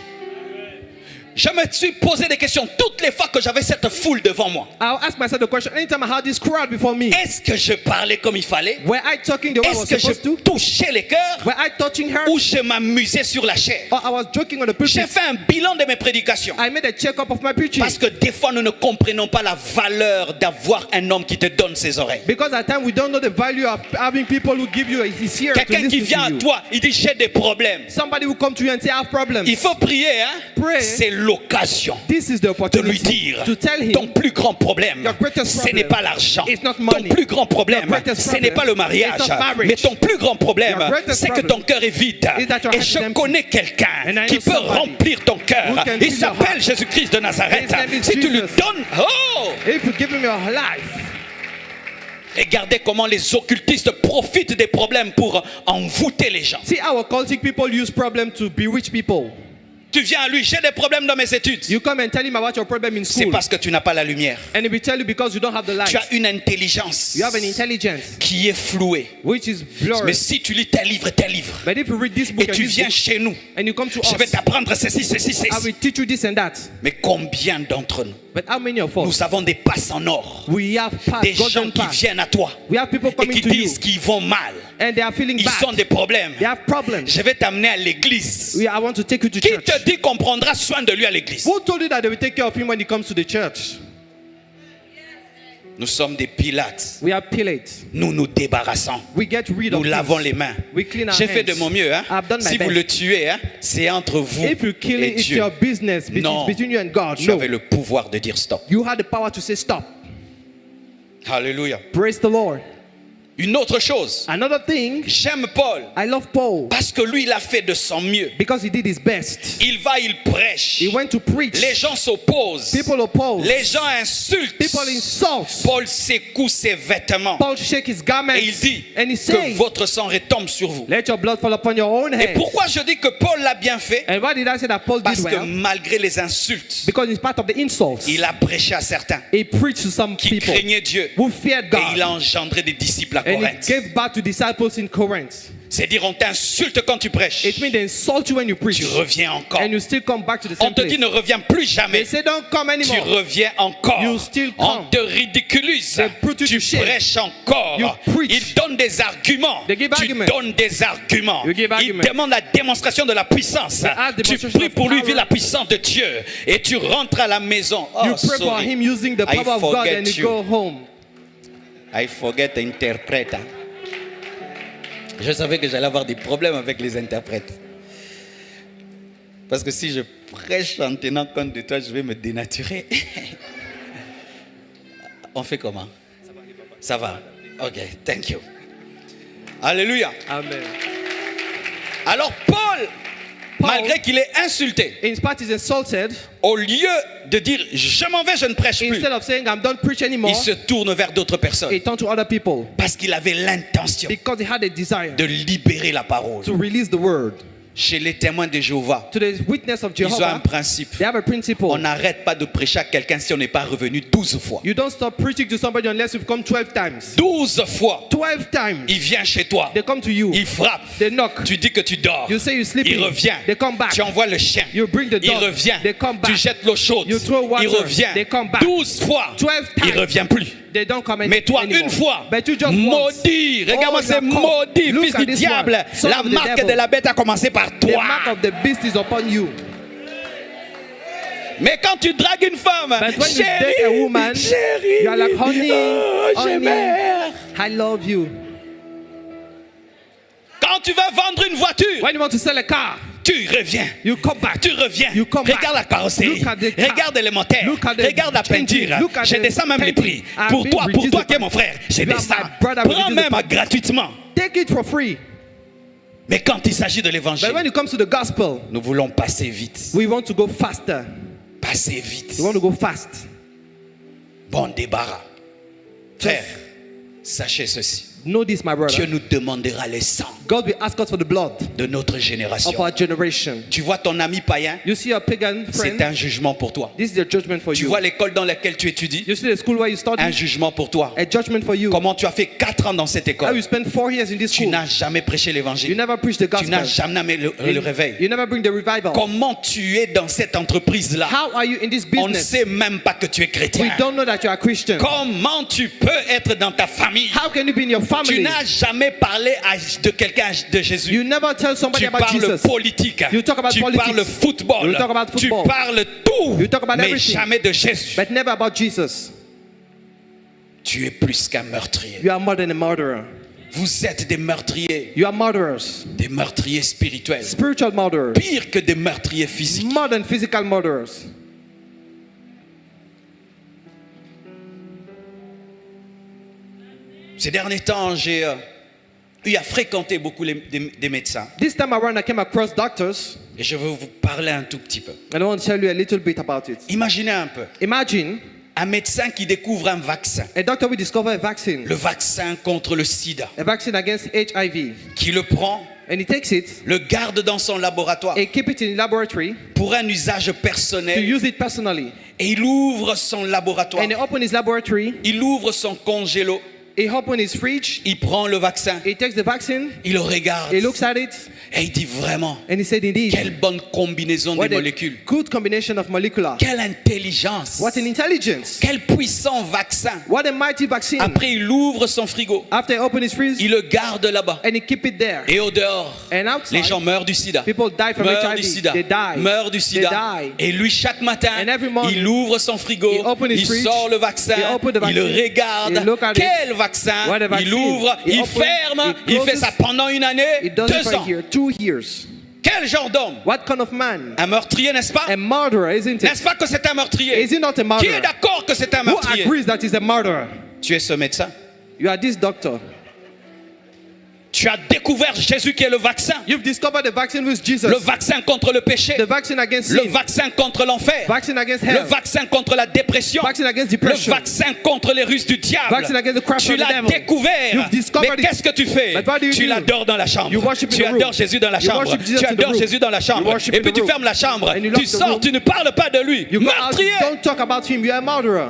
Je me suis posé des questions toutes les fois que j'avais cette foule devant moi. I'll ask myself the question anytime I had this crowd before me. Est-ce que je parlais comme il fallait? Were I talking the way I was Est-ce que je supposed to? touchais les cœurs? Were I touching her? Ou je m'amusais sur la chair? Or I was joking on the J'ai pulpit? fait un bilan de mes prédications. I made a check-up of my preaching. Parce que des fois, nous ne comprenons pas la valeur d'avoir un homme qui te donne ses oreilles. Because at times we don't know the value of having people who give you his ear to Quelqu'un qui listen vient to à you. toi, il dit j'ai des problèmes. Somebody will come to you and say I have problems. Il faut prier, hein? Pray. C'est l'occasion This is the de lui opportunity dire to tell him ton plus grand problème, your greatest ce problem n'est pas l'argent. is not Ton money. plus grand problème, Your greatest ce n'est problem pas le mariage. is not marriage. Mais ton plus grand problème, Your greatest c'est que problem ton cœur est vide. is that your Et heart je is empty. connais quelqu'un And I qui know peut somebody remplir ton cœur. who can Il fill your s'appelle heart. Jésus-Christ de Nazareth. His name is Si tu lui Jesus. donnes... Oh! If you give him your life, Regardez comment les occultistes profitent des problèmes pour envoûter les gens. see how occultic people use problem to bewitch people. Tu viens à lui, j'ai des problèmes dans mes études. You come and tell him about your problem in C'est school. parce que tu n'as pas la lumière. And he will tell you because you don't have the light. Tu as une intelligence You have an intelligence qui est flouée. which is Mais blurry. si tu lis tes livres, But if you read this book et and tu this viens book, chez nous, and you come to je vais us, t'apprendre ceci. I will teach you this and that. Mais combien d'entre nous, But how many of us? nous avons des passes en or, We have des passed, gens golden qui pass. viennent à toi We have people et coming qui to you disent qu'ils vont mal, and they are feeling ils ont bad. des problèmes. They have problems. Je vais t'amener à l'église. I want to take you to Qui church. te dit qu'on prendra soin de lui à l'église? Who told you that they will take care of him when he comes to the church? Nous sommes des Pilates. We are Pilates. Nous nous débarrassons. We get rid Nous of lavons things. les mains. We clean our J'ai fait hands. de mon mieux. Hein? I've done my Si vous best. le tuez, hein, c'est entre vous If you kill et it, it's Dieu. your business. Non. Between you and God. Tu No. avais le pouvoir de dire stop. You had the power to say stop. Alléluia. Praise the Lord. Une autre chose. Another thing, J'aime Paul I love Paul parce que lui, il a fait de son mieux. because he did his best. Il va, il prêche. He went to preach. Les gens s'opposent. People oppose. Les gens insultent. People insult. Paul secoue ses vêtements Paul shake his garments et il dit and he que says, votre sang retombe sur vous. let your blood fall upon your own Et head. pourquoi je dis que Paul l'a bien fait? And why did I say that Paul did Parce que well? malgré les insultes, Because it's part of the insults. il a prêché à certains He preached to some qui people craignaient Dieu. who feared Et il God. a engendré des disciples à And he Corinthe. gave back to disciples in Corinth. C'est dire on t'insulte quand tu prêches. It means they insult you when you preach. Tu reviens encore. And you still come back to the On same te place. dit ne reviens plus They jamais. say don't come Tu anymore. reviens encore. You still On come. te ridiculise. They put you Tu to shame. prêches encore. You preach. Ils donnent des arguments. They give Tu arguments. donnes des arguments. You give Ils arguments. demandent la démonstration de la puissance. They ask Tu demonstration pries of pour lui, power. vis la puissance de Dieu. Et tu rentres à la maison. Oh, You pray for sorry. him using the I power of God forget and you you. go home. I forget interprète. Je savais que j'allais avoir des problèmes avec les interprètes. Parce que si je prêche en tenant compte de toi, je vais me dénaturer. On fait comment? Ça va. Ok, thank you. Alléluia. Amen. Alors Paul, malgré qu'il est insulté, In spite he's insulted, au lieu de dire je m'en vais, je ne prêche plus, instead of saying I'm don't preach anymore, il se tourne vers d'autres personnes. he turned to other people Parce qu'il avait l'intention because he had a desire de libérer la parole. to release the word. Chez les témoins de Jéhovah, To the witness of ils ont un Jehovah, principe. they have a principle. On n'arrête pas de prêcher à quelqu'un si on n'est pas revenu 12 fois. You don't stop preaching to somebody unless you've come 12 times. 12 fois, 12 times. il vient chez toi, They come to you. il frappe, They knock. tu dis que tu dors, You say you're sleeping. il revient, They come back. tu envoies le chien, You bring the il dog. revient, They come back. tu jettes l'eau chaude, You throw water. il revient, They come back. 12 fois, 12 il times. revient plus. They don't come Mais toi, anymore. une fois, But you just once. maudit, regarde-moi, Oh, c'est you are caught. maudit, Look fils at du this diable. one. Son La of the marque devil. de la bête a commencé par The toi. mark of the beast is upon you. Mais quand tu dragues une femme, But when you chérie, date a woman, chérie, you are like, honey, oh, je honey, m'aime. I love you. Quand tu vas vendre une voiture, When you want to sell a car, tu reviens. you come back. Tu reviens. You come back. Regarde la carrosserie. Look at the car. Regarde les moteurs. Look at the Regarde la changing. peinture. Look at Je the descends même les painting. prix. I've Pour been toi reduced qui es the mon frère, je You are descends. my brother, Prends reduce the même price. gratuitement. Take it for free. Mais quand il s'agit de But l'évangile, when it comes to the gospel, nous voulons passer vite. we want to go faster. Passer vite. We want to go fast. Bon débarras. Frère, sachez ceci. Know this, my brother. Dieu nous demandera les sangs God will ask us for the blood de notre génération. of our generation. Tu vois ton ami païen, You see a pagan c'est friend, un jugement pour toi. this is a judgment for Tu you. vois l'école dans laquelle tu étudies, You see the school where you study, un jugement pour toi. a judgment for you. Comment tu as fait 4 ans dans cette How école, you spend 4 years in this tu school. n'as jamais prêché You l'évangile, never preach the tu n'as gospel. jamais amené le réveil. You never bring the revival. Comment tu es dans cette entreprise-là? How are you in this On ne business? sait même pas que tu es We chrétien. don't know that you are Christian. Comment tu peux être dans ta famille? How can you be in your Tu family? n'as jamais parlé de quelqu'un de Jésus. You never tell somebody Tu about parles Jesus. politique, You talk about tu politics. parles football, You talk about tu football. parles tout, You talk about mais everything. jamais de Jésus. But never about Jesus. Tu es plus qu'un meurtrier. You are more than a murderer. Vous êtes des meurtriers spirituels. Spiritual murderers. Pire que des meurtriers physiques. More than physical murderers. Ces derniers temps, j'ai eu à fréquenter beaucoup des médecins. This time around, I came across doctors, Et je veux vous parler un tout petit peu. and I want to tell you a little bit about it. Imaginez un peu. Imagine Un médecin qui découvre un vaccin, A doctor will discover a vaccine, le vaccin contre le sida, a vaccine against HIV, qui le prend, and he takes it le garde dans son laboratoire and keep it in laboratory pour un usage to personnel, use it personally. et il ouvre son laboratoire, And he open his laboratory, il ouvre son congélo, he open his fridge, il prend le vaccin, he takes the vaccine, il le regarde he looks at it, et il dit vraiment, and he said, indeed, quelle bonne combinaison what des a molécules, good combination of molecular. quelle intelligence, What an intelligence. quel puissant vaccin. What a mighty vaccine. Après, il ouvre son frigo, After he open his fridge, il le garde là-bas, and he keep it there. et au dehors, And les gens outside, meurent du sida, people die from meurent du HIV. sida, They die. meurent du sida, They die. et lui chaque matin, And every morning, il ouvre son frigo, he open his il fridge, sort le vaccin, he open the il le vaccine, regarde, he look at quel it, vaccin, what a vaccine, il ouvre, he il open, ferme, he il fait closes, ça pendant une année, It does it 2 for a ans. year, 2 years. Quel genre d'homme? What kind of man? Un meurtrier, n'est-ce pas? A murderer, isn't it? N'est-ce pas que c'est un meurtrier? Is he not a Qui est murderer? d'accord que c'est un Who meurtrier? agrees that he's a murderer? Tu es ce médecin. You are this doctor. Tu as découvert Jésus qui est le vaccin. You've discovered the vaccine with Jesus. Le vaccin contre le péché. The vaccine against Le sin. vaccin contre l'enfer. Vaccine against Le hell. vaccin contre la dépression. Vaccine against Le depression. vaccin contre les ruses du diable. Vaccine against the craft Tu of the l'as devil. découvert. You've discovered Mais it. qu'est-ce que tu fais? But what do you Tu do? l'adores dans la chambre. You worship in Tu the room. adores Jésus dans la You chambre. worship Jesus Tu in the adores room. Jésus dans la You chambre. worship Et in puis the tu room. fermes la chambre. And you lock Tu the sors, room. tu ne parles pas de lui. You go out, Meurtrier. don't talk about him. You're a murderer.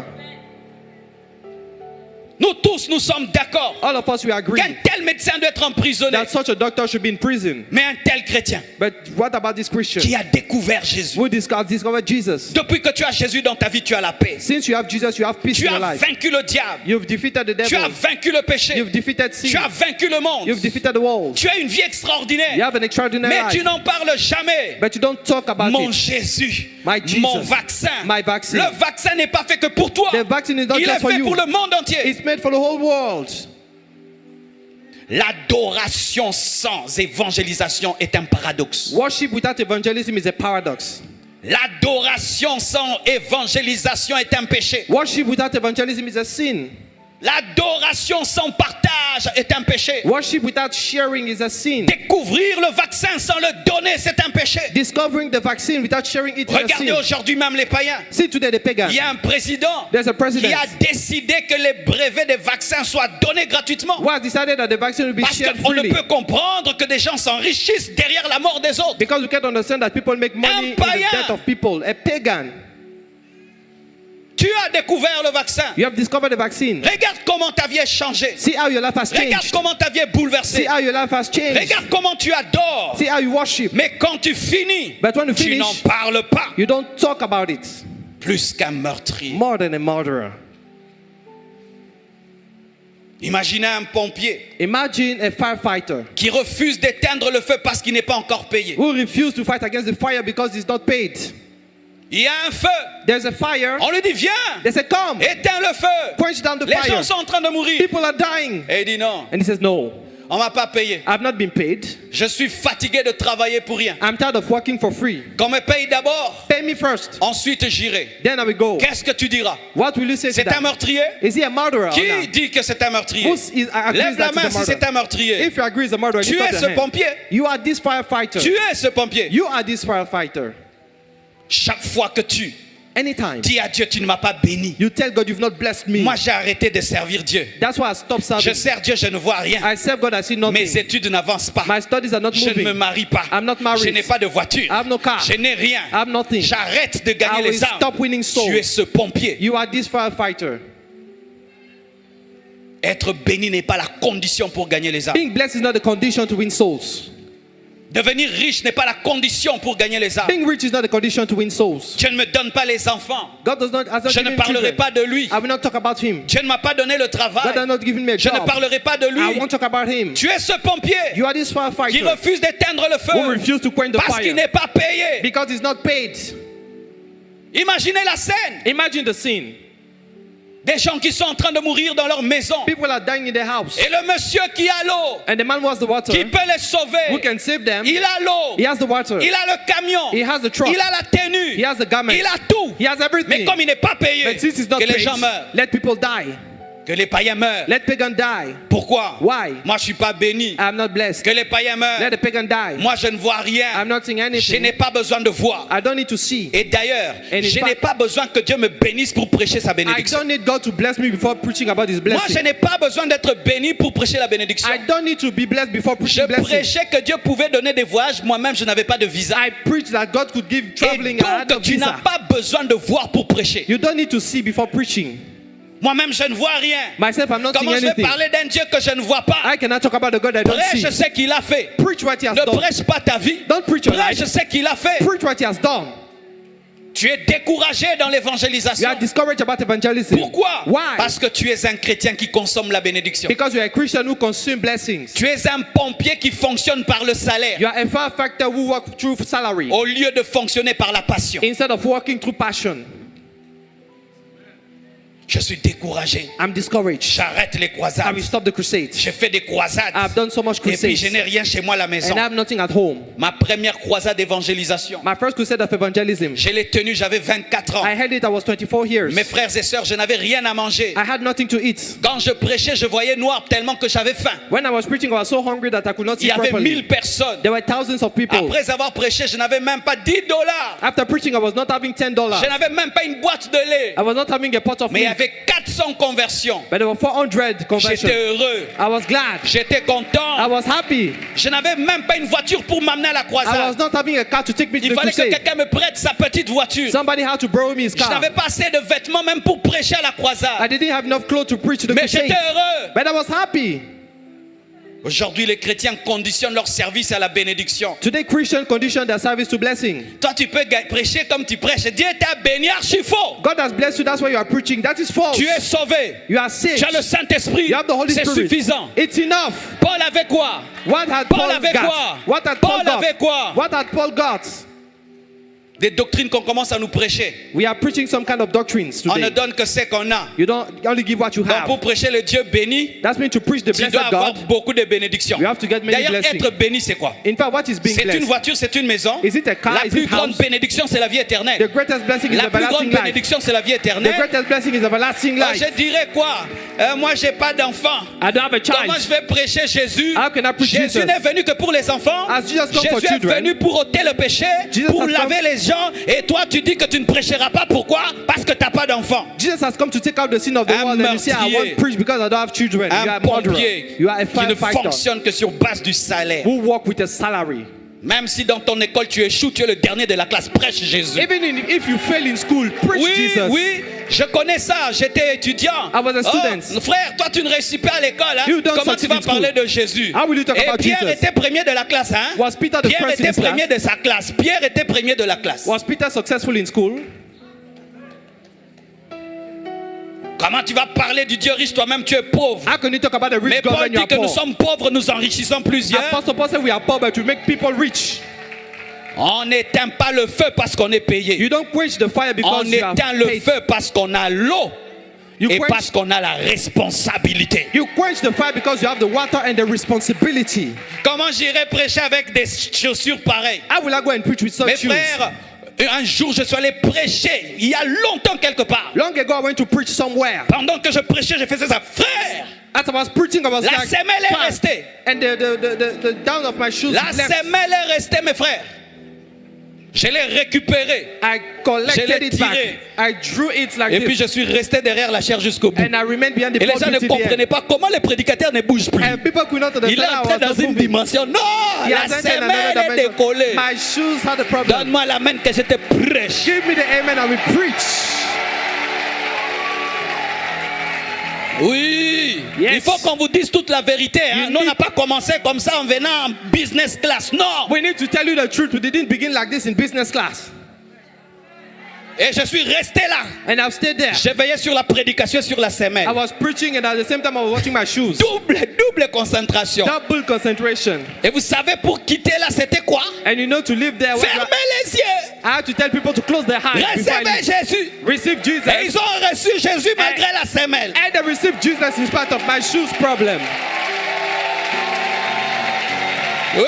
Nous tous, nous sommes d'accord All of us, we agree qu'un tel médecin doit être emprisonné. that such a doctor should be in prison. Mais un tel chrétien But what about this Christian qui a découvert Jésus. who discovered Jesus? Depuis que tu as Jésus dans ta vie, tu as la paix. Since you have Jesus, you have peace Tu in your as life. vaincu le diable. You've defeated the Tu as devil. vaincu le péché. You've defeated sin. Tu as vaincu le monde. You've defeated the world. Tu as une vie You extraordinaire. have an extraordinary Mais tu life. n'en parles jamais. But you don't talk about Mon it. Jésus, My Jesus, mon vaccin. my vaccine. Le vaccin n'est pas fait que pour toi. The vaccine is not Il est just for fait you. pour le monde entier. It's made for the whole world. L'adoration sans évangélisation est un paradoxe. Worship without evangelism is a paradox. L'adoration sans évangélisation est un péché. Worship without evangelism is a sin. L'adoration sans partage est un péché. Worship without sharing is a sin. Découvrir le vaccin sans le donner, c'est un péché. Discovering the vaccine without sharing it is a Regardez sin. aujourd'hui même les païens. See today the pagan. Il y a un président There's a president qui a décidé que les brevets des vaccins soient donnés gratuitement. who has decided that the vaccine will be Parce shared qu'on ne freely. peut comprendre que des gens s'enrichissent derrière la mort des autres. Because we can't understand that people make money in the païen. death of people. A pagan. Tu as découvert le vaccin. You have discovered the vaccine. Regarde comment ta vie est changée. See how your life has Regarde changed. comment ta vie est bouleversée. See how your life has changed. Regarde comment tu adores. See how you worship. Mais quand tu finis, But when you tu finish, n'en parles pas. you don't talk about it. Plus qu'un meurtrier. More than a murderer. Imaginez un pompier Imagine a firefighter qui refuse d'éteindre le feu parce qu'il n'est pas encore payé. who refuses to fight against the fire because he's not paid. Il y a un feu. There's a fire. On lui dit viens, They say, come, éteins le feu. quench down the Les fire. gens sont en train de mourir. People are dying. Et il dit non, And he says, no, on m'a pas payé. I've not been paid. Je suis fatigué de travailler pour rien. I'm tired of working for free. Qu'on me paye d'abord, Pay me first. ensuite j'irai. Then I will go. Qu'est-ce que tu diras? What will you say to C'est un that? meurtrier? Is he a murderer or Qui not? dit que c'est un meurtrier? Who agrees Lève la that main he's a si murderer? c'est un meurtrier. If you agree he's a murderer, Tu lift up es your ce hand. pompier. You are this firefighter. Tu es ce pompier. You are this firefighter. Chaque fois que tu Anytime dis à Dieu, tu ne m'as pas béni. you tell God you've not blessed me, Moi, j'ai arrêté de servir Dieu. that's why I stopped Je serving. sers Dieu, je ne vois rien. I serve God, I see nothing. Mes études n'avancent pas. My studies are not Je ne me moving. marie pas. I'm not married. Je n'ai pas de voiture. I have no car. Je n'ai rien. I have nothing. J'arrête de gagner I will les âmes. stop winning souls. Tu es ce pompier. You are this firefighter. Être béni n'est pas la condition pour gagner les âmes. Being blessed is not the condition to win souls. Devenir riche n'est pas la condition pour gagner les âmes. Being rich is not the condition to win souls. Dieu ne me donne pas les enfants. God has not Je ne given parlerai children. pas de lui. I will not talk about him. Dieu ne m'a pas donné le God has travail. not given me a Je ne job. parlerai pas de I lui. won't talk about him. Tu es ce pompier You are this qui firefighter refuse d'éteindre le who feu refuse to quench the parce qu'il fire n'est pas payé. because he's not paid. Imaginez la scène. Imagine the scene. Des gens qui sont en train de mourir dans leur maison. People are dying in their house. Et le monsieur qui a l'eau, And the man wants the water. qui peut les sauver, Who can save them? il a l'eau, He has the water. il a le camion, He has the truck. il a la tenue, He has the garment. il a tout. He has Mais everything. comme il n'est pas payé, But since he's not que les paid, gens meurent. let people die. Que les païens meurent. Let pagan die. Pourquoi? Why? Moi, je suis pas béni. I'm not blessed. Que les païens meurent. Let the pagan die. Moi, je ne vois rien. I'm not seeing Je anything. n'ai pas besoin de voir. I don't need to see. Et d'ailleurs, And in je n'ai fact- pas besoin que Dieu me bénisse pour prêcher sa I bénédiction. don't need God to bless me before preaching about His Moi, blessing. je n'ai pas besoin d'être béni pour prêcher la bénédiction. I don't need to be blessed before Je preaching blessing. prêchais que Dieu pouvait donner des voyages. Moi-même, je n'avais pas de visa. I preach that God could give Et traveling and I had no donc, tu n'as visa. pas besoin de voir pour prêcher. You don't need to see before preaching. Moi-même, je ne vois rien. Myself, I'm not seeing Comment je vais anything. parler d'un Dieu que je ne vois pas? I cannot talk about the God I don't see. Prêche ce qu'il a fait. Preach what He has Ne done. prêche pas ta vie. Don't preach your Prêche life. ce qu'il a fait. Preach what He has done. Tu es découragé dans You l'évangélisation. are discouraged about evangelism. Pourquoi? Why? Parce que tu es un chrétien qui consomme la bénédiction. Because you are a Christian who consume blessings. Tu es un pompier qui fonctionne par le salaire You are a firefighter who work through salary au lieu de fonctionner par la passion. instead of working through passion. Je suis découragé. I'm discouraged. J'arrête les I croisades. will stop the crusades. J'ai fait des croisades. I've done so much Et puis crusades je n'ai rien chez moi à la maison. and I have nothing at home. Ma première croisade d'évangélisation, My first crusade of evangelism, je l'ai tenue, j'avais 24 ans. I held it, I was 24 years. Mes frères et sœurs, je n'avais rien à manger. I had nothing to eat. Quand je prêchais, je voyais noir tellement que j'avais faim. When I was preaching, I was so hungry that I could not Il y see avait properly. 1000 personnes. There were thousands of people. Après avoir prêché, je n'avais même pas $10. After preaching, I was not having $10. Je n'avais même pas une boîte de lait. I was not having a pot of Mais il y milk. avait 400 conversions. But there were 400 conversions. J'étais heureux. I was glad. J'étais I content. was happy. Je n'avais même pas une voiture pour m'amener à la I was croisade. not having a car to take me to Il the fallait que crusade. quelqu'un me prête sa petite voiture. Somebody had to borrow me his Je car. n'avais pas assez de vêtements même pour prêcher à la I croisade. didn't have enough clothes to preach to the Mais crusade. j'étais heureux. But I was happy. Aujourd'hui, les chrétiens conditionnent leur service à la bénédiction. Today, Christians condition their service to blessing. Toi, tu peux prêcher comme tu prêches. Dieu t'a béni, archi faux. God has blessed you, that's why you are preaching. That is false. Tu es sauvé. You are saved. Tu as le Saint-Esprit. You have the Holy C'est Spirit. suffisant. It's enough. Paul avait quoi? What had Paul Paul avait got? quoi? What had Paul Paul got? avait quoi? What had Paul got? Des doctrines qu'on commence à nous prêcher. We are preaching some kind of doctrines On ne today. donne que ce qu'on a. You don't only give what you Donc have. pour prêcher le Dieu béni, That's mean to preach the tu blessed dois avoir God. beaucoup de bénédictions. You have to get many D'ailleurs, blessings. être béni, c'est quoi? In fact, what is being C'est une blessed? voiture, c'est une maison. Is it a car? La Is plus it grande house? bénédiction, c'est la vie The éternelle. greatest blessing is La plus grande everlasting life. bénédiction, c'est la vie The éternelle. greatest blessing is everlasting Alors, life. je dirais quoi? Moi, j'ai pas d'enfant. I don't have a Comment child. je vais prêcher Jésus? How can I preach Jésus Jesus? n'est venu que pour les enfants. As Jesus come for Jésus est children, venu pour ôter le péché, Jesus pour has laver come- les gens. Et toi, tu dis que tu ne prêcheras pas. Pourquoi? Parce que tu n'as pas d'enfant. Jesus has come to take out the sin of the Un world, and you say, I meurtrier. won't preach because I don't have children. You are Un a murderer. pompier You are a qui ne firefighter fonctionne que sur base du salaire. who work with a salary. Même si dans ton école tu échoues, tu es le dernier de la classe. Prêche Jésus. If you fail in school, preach Oui, Jesus. oui, je connais ça. J'étais étudiant. I was a student. Oh, frère, toi tu ne réussis pas à l'école. Hein? You don't Comment tu succeed vas in school. parler de Jésus? How will you talk Et about Pierre Jesus? était premier de la classe. Hein? Was Peter the Pierre first in était his class? premier de sa classe. Pierre était premier de la classe. Was Peter successful in school? Comment tu vas parler du Dieu riche, toi-même tu es pauvre? How can you talk about the rich Mais God Paul when you dit are que nous poor? sommes pauvres, nous enrichissons plusieurs. Apostle Paul said we are poor, but we make people rich. On n'éteint pas le feu parce qu'on est payé. You don't quench the fire because On you are éteint le paid. feu parce qu'on a l'eau You et quench, parce qu'on a la responsabilité. you quench the fire because you have the water and the responsibility. Comment j'irai prêcher avec des chaussures pareilles? How will I go and preach with such Mes shoes? frères, un jour je suis allé prêcher, il y a longtemps quelque part. Long ago, I went to preach somewhere. Pendant que je prêchais, je faisais ça. Frère, As I was preaching, I was la like, semelle est "Fine." restée. And the down of my shoes La left. semelle est restée, mes frères. Je l'ai récupérée. I Je collected l'ai it back. tiré. I drew it like Et puis this. je suis resté derrière la chair jusqu'au bout. And I remained behind the Et les gens ne pulpit till the comprenaient end. pas comment les prédicateurs ne bougent plus. And people could not Il est understand how I entré was dans not une moving. dimension. Non, He la has entered another semelle est dimension. décollée. My shoes had a problem. Donne-moi la main que je te prêche. Give me the amen and we preach. Oui, Yes. il faut qu'on vous dise toute la vérité. Hein? You Nous, on n'a need- pas commencé comme ça en venant en business class. Non. We need to tell you the truth. We didn't begin like this in business class. Et je suis resté là. And I've stayed there. Je veillais sur la prédication, sur la semelle. I was preaching and at the same time I was watching my shoes. Double concentration. Double concentration. Et vous savez, pour quitter là, c'était quoi? And you know to live there. Fermez les yeux. I had to tell people to close their eyes. before I Recevez leave. Jésus. Receive Jesus. Et ils ont reçu Jésus malgré la semelle. And I received Jesus in spite of my shoes problem. Ouais.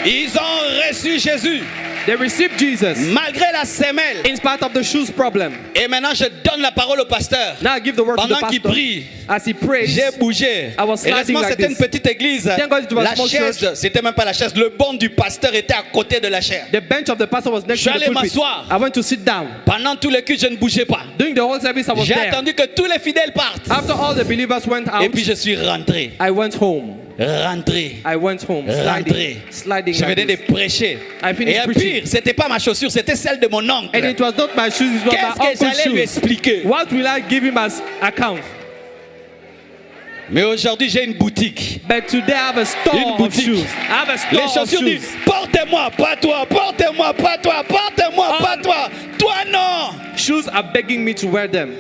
Ils ont reçu Jésus. They received Jesus malgré la semelle. in spite of the shoes problem. Et maintenant, je donne la parole au pasteur. Now I give the word to the Pendant qu'il pastor. prie, As he prays, j'ai bougé. I was sliding Heureusement, like c'était une this. petite église. Thank God it was a La small chaise, church. c'était même pas la chaise. Le banc du pasteur était à côté de la chaise. the bench of the pastor was next Je to suis the allé pulpit. m'asseoir. I went to sit down. Pendant tout le culte, je ne bougeais pas. During the whole service, I was J'ai there. attendu que tous les fidèles partent. After all the believers went Et out, puis je suis rentré. I went home. Rentré. I went home, Rentré. sliding Je venais like de this. prêcher. I finished Et preaching. pire, c'était pas ma chaussure, c'était celle de mon And oncle. it was not my shoes, it was Qu'est-ce my que uncle's j'allais lui shoes. expliquer? What will I give him as account? Mais aujourd'hui, j'ai une boutique. But today I have a store Une of boutique. shoes. I have a Les store of chaussures shoes. disent portez-moi, pas toi, portez-moi, pas toi, portez-moi, pas toi. Toi non. Shoes are begging me to wear them.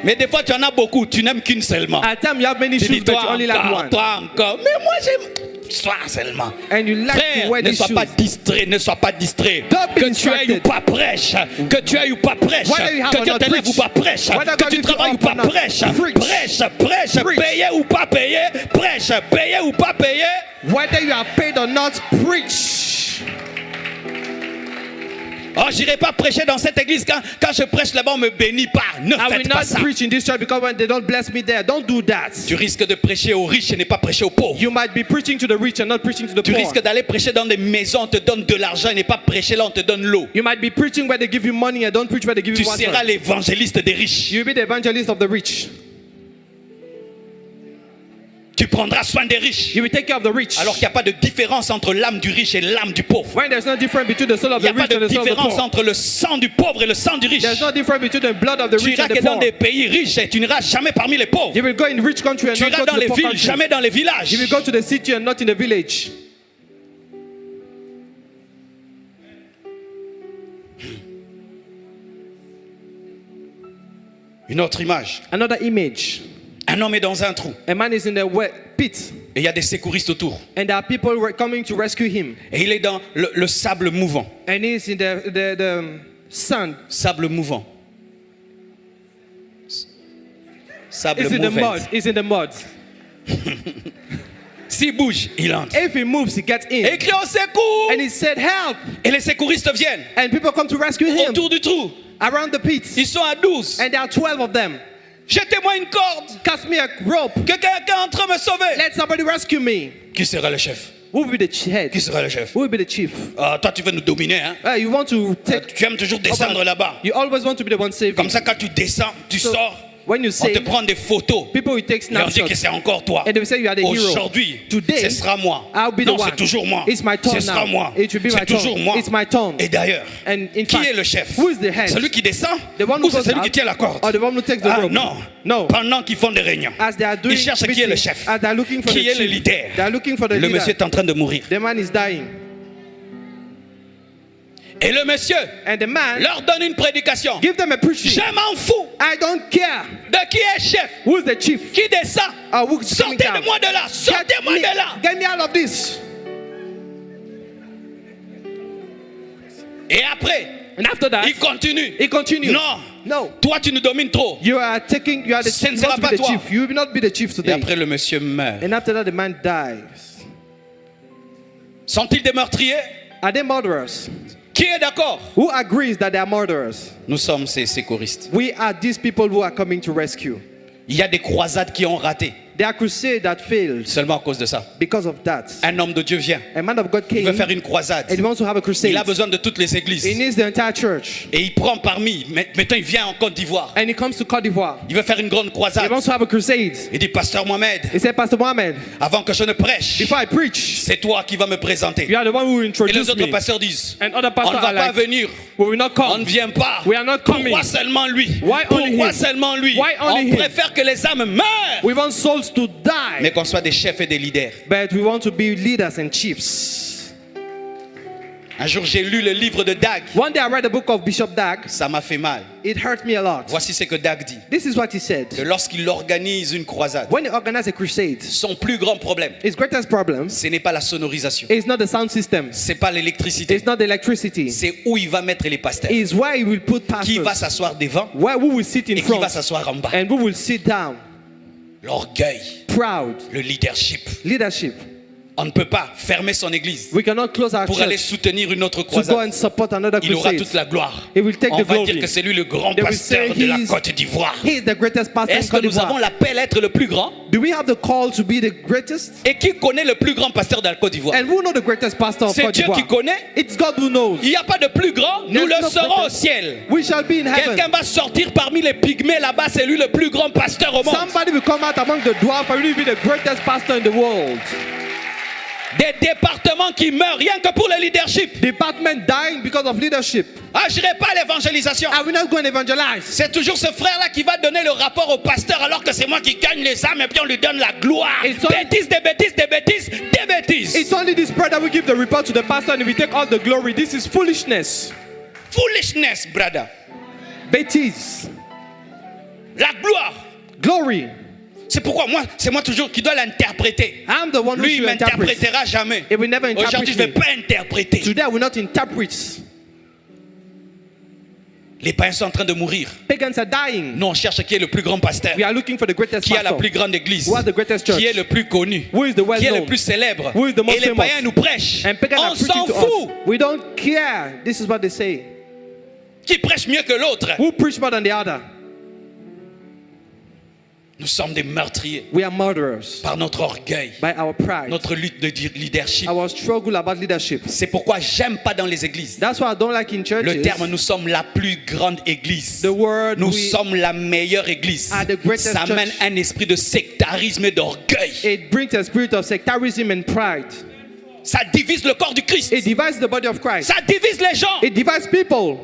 Mais des fois, tu en as beaucoup, tu n'aimes qu'une seulement. At times you have many Tu shoes, dis but toi you only like encore, one. toi encore. Mais moi, j'aime toi seulement. And you like Frère, to wear ne these sois shoes. pas distrait, ne sois pas distrait. Don't be Que tu ailles ou distracted. pas prêche, que tu ailles ou pas prêche, Whether you have que or tu not te lèves preach. ou pas prêche, Whether que God tu lift you travailles ou up pas or not. prêche, Preach. prêche, Preach. payé ou pas payé, prêche, payé ou pas payé. Whether you are paid or not, preach. Oh, j'irai pas prêcher dans cette église quand je prêche là-bas, on me bénit pas. Ne I will faites pas not ça. preach in this church because when they don't bless me there, don't do that. Tu risques de prêcher aux riches et ne pas prêcher aux pauvres. You might be preaching to the rich and not preaching to the Tu poor. risques d'aller prêcher dans des maisons, on te donne de l'argent et ne pas prêcher là, on te donne l'eau. You might be preaching where they give you money and don't preach where they give Tu you water. seras l'évangéliste des riches. You'll be the evangelist of the rich. Tu prendras soin des riches. You will take care of the rich. Alors qu'il n'y a pas de différence entre l'âme du riche et l'âme du pauvre. When there's no difference between the soul of Il n'y the a pas rich and de the soul of the différence poor. entre le sang du pauvre et le sang du riche. There's no difference between the blood of the Tu rich iras and the que dans poor. des pays riches et tu n'iras jamais parmi les pauvres. You will go in rich country and Tu not iras go dans to the les poor villes, country. jamais dans les villages. You will go to the city and not in the village. Une autre image. Another image. Un homme est dans un trou A man is in the pit et il y a des secouristes autour. and there are people coming to rescue him. Et il est dans le sable mouvant. And he's in the sand. Sable mouvant. Sable He's in the mouvant. mud. He's in the mud. S'il bouge, il entre. If he moves, he gets Et in. il crie au secours. And he said, help. Et les secouristes viennent And people come to rescue him autour du trou. around the pit. Ils sont à 12. And there are 12 of them. Jetez-moi une corde. Cast me a rope. Que quelqu'un entre me sauver. Let somebody rescue me. Qui sera le chef? Who will be the head? Qui sera le chef? Who will be the chief? Ah, toi, tu veux nous dominer, hein? You want to take. Tu aimes toujours descendre là-bas. You always want to be the one saving. Comme ça, quand tu descends, tu So, sors. when you On te save, prend des photos. people will take Il leur dit que snapshots. c'est encore toi. And they will say you are the hero. Aujourd'hui, Today, ce sera moi. I'll be the Non, one. c'est toujours moi. It's my turn Ce sera now. moi. It will be my C'est toujours turn. moi. It's my turn. Et d'ailleurs, And in qui fact, est le chef? who is the head? Celui qui descend The one who ou c'est goes celui out? qui tient la corde? Or the one who takes the Ah rope? non. No. Pendant qu'ils font des réunions, As they are doing ils cherchent qui est le meetings, chef. as they are looking for Qui the est le chief, leader? they are looking for the Le leader. monsieur est en train de mourir. The man is dying. Et le monsieur And the man, leur donne une prédication. give them a preaching. Je m'en fous I don't care de qui est chef, who's the chief. qui descend. Who's coming down. Sortez-moi de là, sortez-moi de là. Get me out of this. Et après, And after that, il continue. he continues. Non, No. toi tu nous domines trop. You are the Ce ne you sera want to pas be the toi. chief. You will not be the chief Et today. après le monsieur meurt. And after that, the man dies. Sont-ils des meurtriers? Are they murderers? Qui est d'accord? Who agrees that they are murderers? Nous sommes ces secouristes. We are these people who are coming to rescue. Il y a des croisades qui ont raté There are crusades that failed seulement à cause de ça. because of that. Un homme de Dieu vient. A man of God Il came veut faire une croisade. and he wants to have a crusade. Il a besoin de toutes les He églises. needs the entire church. Et il prend parmi. Maintenant, il vient en Côte d'Ivoire. And he comes to Côte d'Ivoire. Il veut faire une grande He croisade. wants to have a crusade. Il dit, Pasteur Mohamed, He said, Pastor Mohammed, avant que je ne prêche, before I preach, c'est toi qui vas me présenter. you are the one who Et les introduced autres me. pasteurs disent, And other on pastors ne va are pas like, venir. we will not On ne come. vient pas. We are not coming. Pourquoi seulement lui? Why only Pourquoi him? seulement lui? Why only On him? préfère que les âmes meurent, We want souls to mais die, qu'on soit des chefs et des leaders. but we want to be leaders and chiefs. Un jour, j'ai lu le livre de Dag. One day I read the book of Bishop Dag. Ça m'a fait mal. It hurt me a lot. Voici ce que Dag dit. This is what he said. Que lorsqu'il organise une croisade, When he organized a crusade, son plus grand problème, his greatest problem ce n'est pas la sonorisation. is not the sound system. C'est pas l'électricité. It's not the electricity. C'est où il va mettre les pasteurs. It's where he will put Qui va pastors. s'asseoir devant Where we will sit in et qui va front s'asseoir en bas. and we will sit down. L'orgueil, Proud. le leadership. Leadership. On ne peut pas fermer son église We cannot close our pour aller church soutenir une autre to go croisade. and support another Il aura crusade. toute la gloire. He will take On the va dire glory. que c'est lui le grand They will say pasteur de la he's- Côte d'Ivoire. He is the greatest pastor in Est-ce que Côte nous avons d'Ivoire. l'appel à être le plus grand? Do we have the call to be the greatest? Et qui connaît le plus grand pasteur de la Côte d'Ivoire? And who know the greatest pastor of C'est Côte Dieu qui d'Ivoire? connaît. It's God who knows. Il n'y a pas de plus grand. Nous There's le no serons au greatest. ciel. We shall be in heaven. Quelqu'un va sortir parmi les pygmées là-bas. C'est lui le plus grand pasteur au monde. Somebody will come out among the dwarfs and will be the greatest pastor in the world. Des départements qui meurent rien que pour le leadership. Department dying because of leadership. Ah, je n'irai pas à l'évangélisation. I will not go and evangelize. C'est toujours ce frère-là qui va donner le rapport au pasteur alors que c'est moi qui gagne les âmes et puis on lui donne la gloire. It's only- Bêtises, des bêtises, des bêtises, des bêtises. It's only this prayer that will give the report to the pastor and we take all the glory. This is foolishness. Foolishness, brother. Bêtise. La gloire. Glory. C'est pourquoi c'est moi toujours qui dois l'interpréter. I'm the one who Lui, il should interpret. m'interprétera jamais. It will never interpret Aujourd'hui, je ne vais me. pas interpréter. Today I will not interpret. Les païens sont en train de mourir. Pagans are dying. Nous, on cherche qui est le plus grand pasteur, We are looking for the greatest qui a la pastor. plus grande église, Who has the greatest church? qui est le plus connu, Who is the well qui est le known? plus célèbre. Who is the most Et les famous? païens nous prêchent. And pagans are On preaching s'en to fout. us. We don't care. This is what they say. Qui prêche mieux que l'autre? Who preach more than the other? Nous sommes des meurtriers We are murderers par notre orgueil, by our pride, notre lutte de leadership. our struggle about leadership. C'est pourquoi j'aime pas dans les églises That's why I don't like in churches. le terme nous sommes la plus grande église. The word Nous we sommes la meilleure église. are the greatest Ça amène church. un esprit de sectarisme et d'orgueil. It brings a spirit of sectarism and pride. Ça divise le corps du Christ. It divides the body of Christ. Ça divise les gens. It divides people.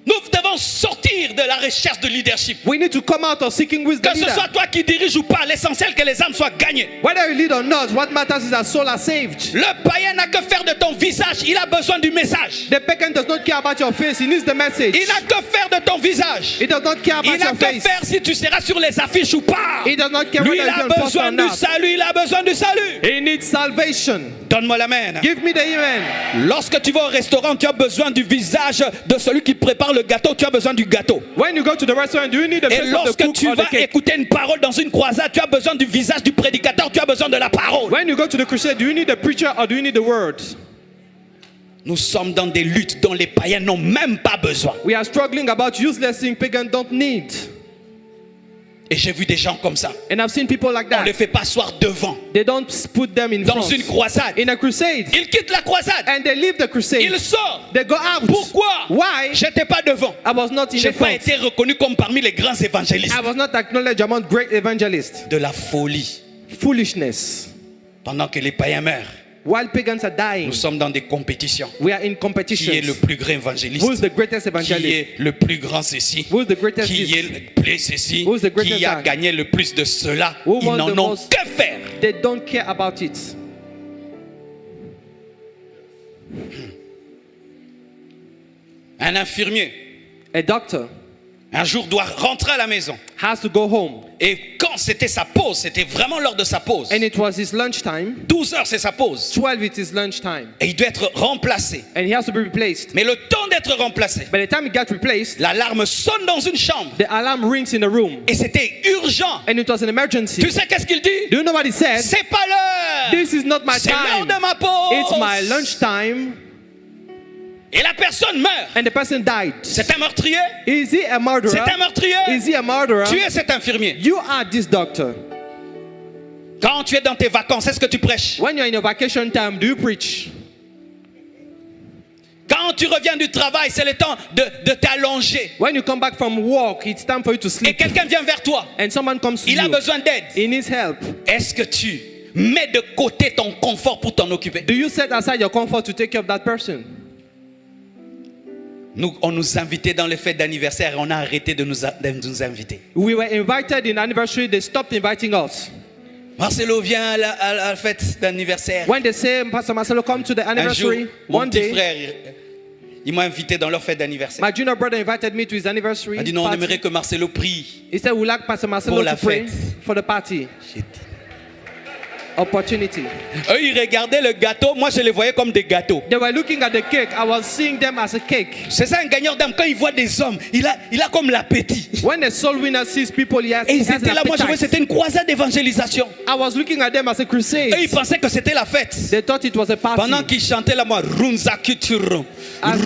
Nous devons sortir de la recherche de leadership. We need to come out of seeking wisdom. Que ce soit toi qui dirige ou pas, l'essentiel que les âmes soient gagnées. Whether you lead or not, what matters is that souls are saved. Le païen n'a que faire de ton visage. Il a besoin du message. The pagan does not care about your face. He needs the message. Il n'a que faire de ton visage. He does not care about Il n'a your que face. faire si tu seras sur les affiches ou pas. He does not care Lui, whether il a you're on post or besoin du not. salut. Il a besoin du salut. He needs salvation. Donne-moi l'amen. Give me the amen. Lorsque tu vas au restaurant, tu as besoin du visage de celui qui prépare le gâteau. Tu as besoin du gâteau. When you go to the restaurant, do you need the Et face of the lorsque cook tu or the vas cake? écouter une parole dans une croisade, tu as besoin du visage du prédicateur. Tu as besoin de la parole. When you go to the crusade, do you need the preacher or do you need the word? Nous sommes dans des luttes dont les païens n'ont même pas besoin. We are struggling about useless things pagans don't need. Et j'ai vu des gens comme ça. And I've seen people like On ne les that. fait pas asseoir devant. They don't put them in Dans front. une croisade. In a crusade. Ils quittent la croisade. And they leave the crusade. Ils sortent. They go out. Pourquoi? Why? J'étais pas devant. I was not in J'ai the pas front. été reconnu comme parmi les grands évangélistes. I was not acknowledged among great evangelists. De la folie. Foolishness. Pendant que les païens meurent, While pagans are dying, nous sommes dans des compétitions. we are in Qui competition. est le plus grand évangéliste? Who is the greatest Qui evangelist? est le plus grand ceci? Who is the greatest Qui this? est le plus ceci? Who is the greatest Qui a that? gagné le plus de cela? Who Ils won n'en the ont most? que faire. They don't care about it. Un infirmier, A doctor un jour, doit rentrer à la maison. has to go home. Et quand c'était sa pause, c'était vraiment l'heure de sa pause. And it was his lunchtime. 12 heures, c'est sa pause. 12 it is lunchtime. Et il doit être remplacé. And he has to be replaced. Mais le temps d'être remplacé, By the time he got replaced, l'alarme sonne dans une chambre. the alarm rings in the room. Et c'était urgent. And it was an emergency. Tu sais qu'est-ce qu'il dit? Do you know what he said? C'est pas l'heure. This is not my C'est l'heure time. de ma pause. It's my lunchtime. Et la personne meurt. And the person died. C'est un meurtrier. Is he a murderer? C'est un meurtrier. Is he a murderer? Tu es cet infirmier. You are this doctor. Quand tu es dans tes vacances, est-ce que tu prêches? When you're in your vacation time, do you preach? Quand tu reviens du travail, c'est le temps de t'allonger. When you come back from work, it's time for you to Et sleep. quelqu'un vient vers toi. And someone comes to Il a you. besoin d'aide. He needs help. Est-ce que tu mets de côté ton confort pour t'en occuper? Do you set aside your comfort to take care of that person? Nous, on nous invitait dans les fêtes d'anniversaire et on a arrêté de nous inviter. We were invited in anniversary, they stopped inviting us. Marcelo, viens à la fête d'anniversaire. When they say, Pastor Marcelo, come to the Un jour, anniversary, mon one petit day, frère, il m'a invité dans leur fête d'anniversaire. my junior brother invited me to his anniversary Il a dit non, on party. aimerait que Marcelo prie. He said, we like Pastor Marcelo Pour la to pray fête. for the party. J'ai dit, Opportunity. Eux, ils regardaient le gâteau. Moi, je les voyais comme des gâteaux. They were looking at the cake. I was seeing them as a cake. C'est ça un gagnant d'âme. Quand il voit des hommes, il a comme l'appétit. When the soul winner sees people, he has, Et he ils has étaient an là. Moi, je voyais appetite. c'était une croisade d'évangélisation. I was looking at them as a crusade. Eux, ils pensaient que c'était la fête. They thought it was a party. Pendant qu'ils chantaient là, moi, Runzakituro, As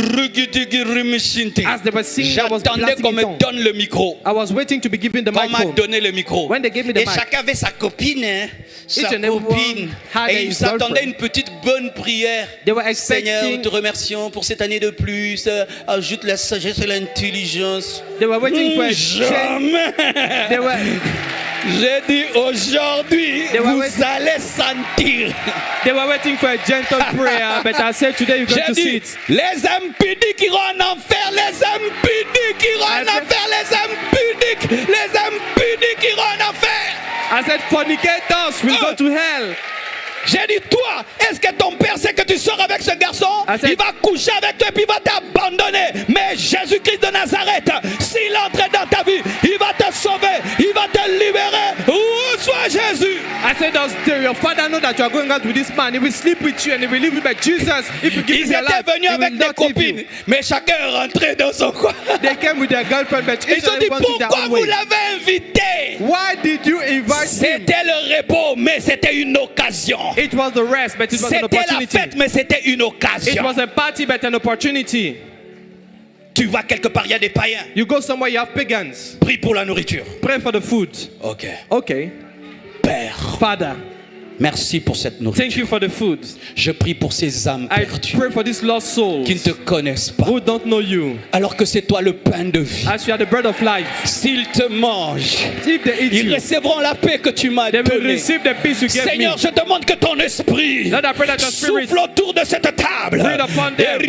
they were singing, I was j'attendais blasting qu'on me in tongues. donne le micro. I was waiting to be given the On m'a microphone. donné le micro. When they gave me the Et mic, chacun avait sa copine, hein, sa Each and everyone copine. had Et a ils s'attendaient à girlfriend. une petite bonne prière. They were Seigneur, nous expecting, te remercions pour cette année de plus. Ajoute la sagesse et l'intelligence. they were waiting for a Jamais. They were, J'ai dit aujourd'hui, They were vous waiting- allez sentir. they were waiting for a gentle prayer, but I said today you're going J'ai to see dit, it. les impudiques iront en enfer, les impudiques iront en I said- enfer, les impudiques iront en enfer. I said fornicators will go to hell. J'ai dit, toi, est-ce que ton père sait que tu sors avec ce garçon? I said- Il va coucher avec toi et puis il va t'abandonner. Mais Jésus-Christ de Nazareth, s'il entre dans ta vie, il va te sauver, il va te libérer. Où soit Jésus? I said, does your father know that you are going out with this man? He will sleep with you and he will live with you. But Jesus, if you give Ils him your étaient life, venus he will avec des not leave copines, you. mais chacun est rentré dans son coin. They came with their girlfriend, but each Ils ont and dit, everyone took their pourquoi own vous way. l'avez invité? Why did you invite him? C'était le repos, mais c'était une occasion. It was the rest, but it was an C'était la opportunity. fête, mais c'était une It occasion. was a party, but an opportunity. Tu vas quelque part, il y a des païens. You go somewhere, you have pagans. Prie pour la nourriture. Pray for the food. Ok. Okay. Père, Father, merci pour cette thank nourriture. you for the food. Je prie pour ces âmes I perdues pray for these lost souls qui ne te connaissent pas, who don't know you. alors que c'est toi le pain de vie. As you are the bread of life, S'ils te mangent, if they eat ils you, recevront la paix que tu m'as they will donnée. receive the peace you gave me. Seigneur, je demande que ton esprit Lord, I pray that your spirit souffle autour de cette table. breathe upon them.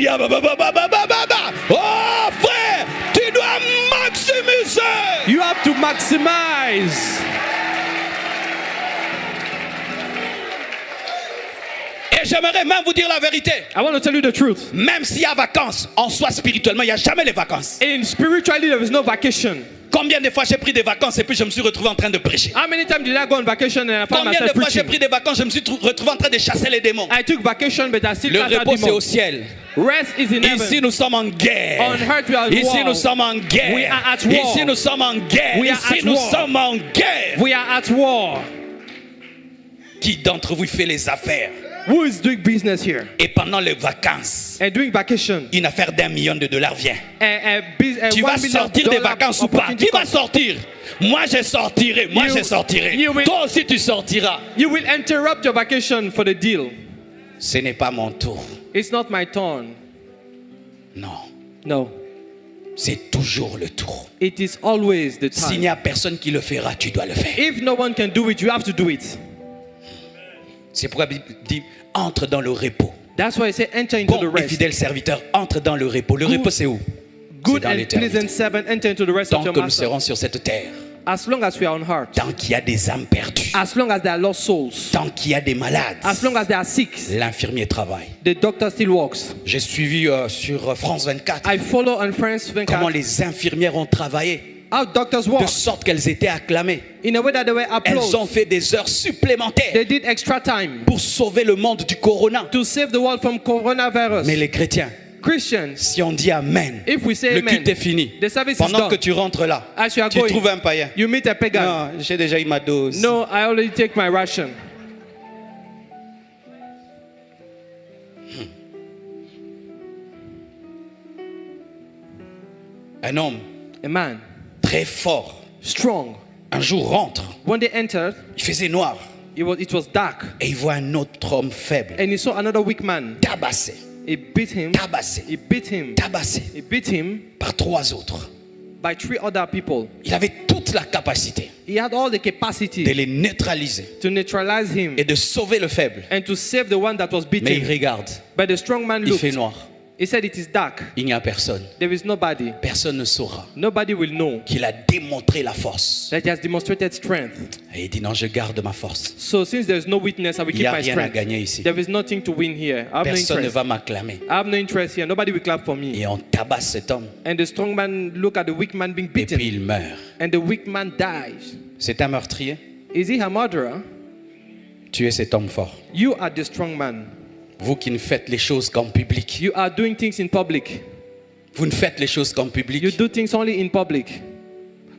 Oh frère, tu dois maximiser. You have to maximize. Et j'aimerais même vous dire la vérité. I want to tell you the truth. Même s'il y a vacances, en soi spirituellement, il n'y a jamais les vacances. In spiritually, there is no vacation. Combien de fois j'ai pris des vacances et puis je me suis retrouvé en train de prêcher? How many times did I go on vacation and I found Combien de myself fois j'ai preaching? pris des vacances, je me suis retrouvé en train de chasser les démons? I took vacation, but I still Le cast out repos c'est au demons. ciel. Rest is in Ici heaven. nous sommes en guerre. On earth we are at Ici war. nous sommes en guerre. We are at war. Ici nous sommes en guerre. We are Ici at nous war. sommes en guerre. We are at war. Qui d'entre vous fait les affaires? Who is doing business here? Et pendant les vacances, And doing vacation. une affaire d'1 million de dollars vient. Tu $1 vas million sortir des vacances ou pas? opportunity Qui va comes. sortir? Moi je sortirai. Moi You- je sortirai. you will- Toi aussi tu sortiras. You will interrupt your vacation for the deal. Ce n'est pas mon tour. It's not my turn. Non. No. C'est toujours le tour. It is always the S'il time. n'y a personne qui le fera, tu dois le faire. If no one can do it, you have to do it. C'est pourquoi la Bible dit entre dans le repos. That's why I say enter into the Bon et rest. fidèle serviteur, entre dans le repos. Le repos c'est où? Good C'est dans and l'éternité. pleasant servant, enter into the rest Tant of your que nous master. serons sur cette terre, As long as we are on heart. tant qu'il y a des âmes perdues, As long as there are lost souls. tant qu'il y a des malades, As long as they are sick. l'infirmier travaille. The doctor still works. J'ai suivi sur France 24 I follow on France comment 24 les infirmières ont travaillé how doctors de work sorte qu'elles étaient acclamées. in a way that they were Elles ont applauded. fait des heures supplémentaires They did extra time pour sauver le monde du corona. to save the world from coronavirus. Mais les chrétiens, Christians, si on dit Amen, if we say le amen, culte est fini. the service is Pendant que done. tu rentres là, As you are tu going, trouves un païen. you meet a pagan. Non, j'ai déjà eu ma dose. No, I already take my ration. Un homme A man, très fort, strong. un jour rentre, When they entered, il faisait noir, it was dark. et il voit un autre homme faible, And he saw another weak man. tabassé, He beat him. tabassé, He beat him. tabassé He beat him par 3 autres. by 3 other people. Il avait toute la capacité He had all the de capacity les neutraliser to neutralize him et de sauver le faible. and to save the one that was Mais il beaten. regarde, But the strong man il fait looked. noir. He said, it is dark. Il n'y a personne. There is nobody. Personne ne saura Nobody will know qu'il a démontré la force. that he has demonstrated strength. Et il dit non, je garde ma force. So since there is no witness, I will Il n'y keep a my rien à strength. gagner ici. There is nothing to win here. I have no Personne ne interest. va m'acclamer. I have no interest here. Nobody will clap for me. Et on tabasse cet homme. And the strong man look at the weak man being Et puis beaten. il meurt. And the weak man dies. C'est un meurtrier. Is he a murderer? Tu es cet homme fort. You are the strong man. Vous qui ne faites les choses qu'en public. You are doing things in public. Vous ne faites les choses qu'en public. You do things only in public.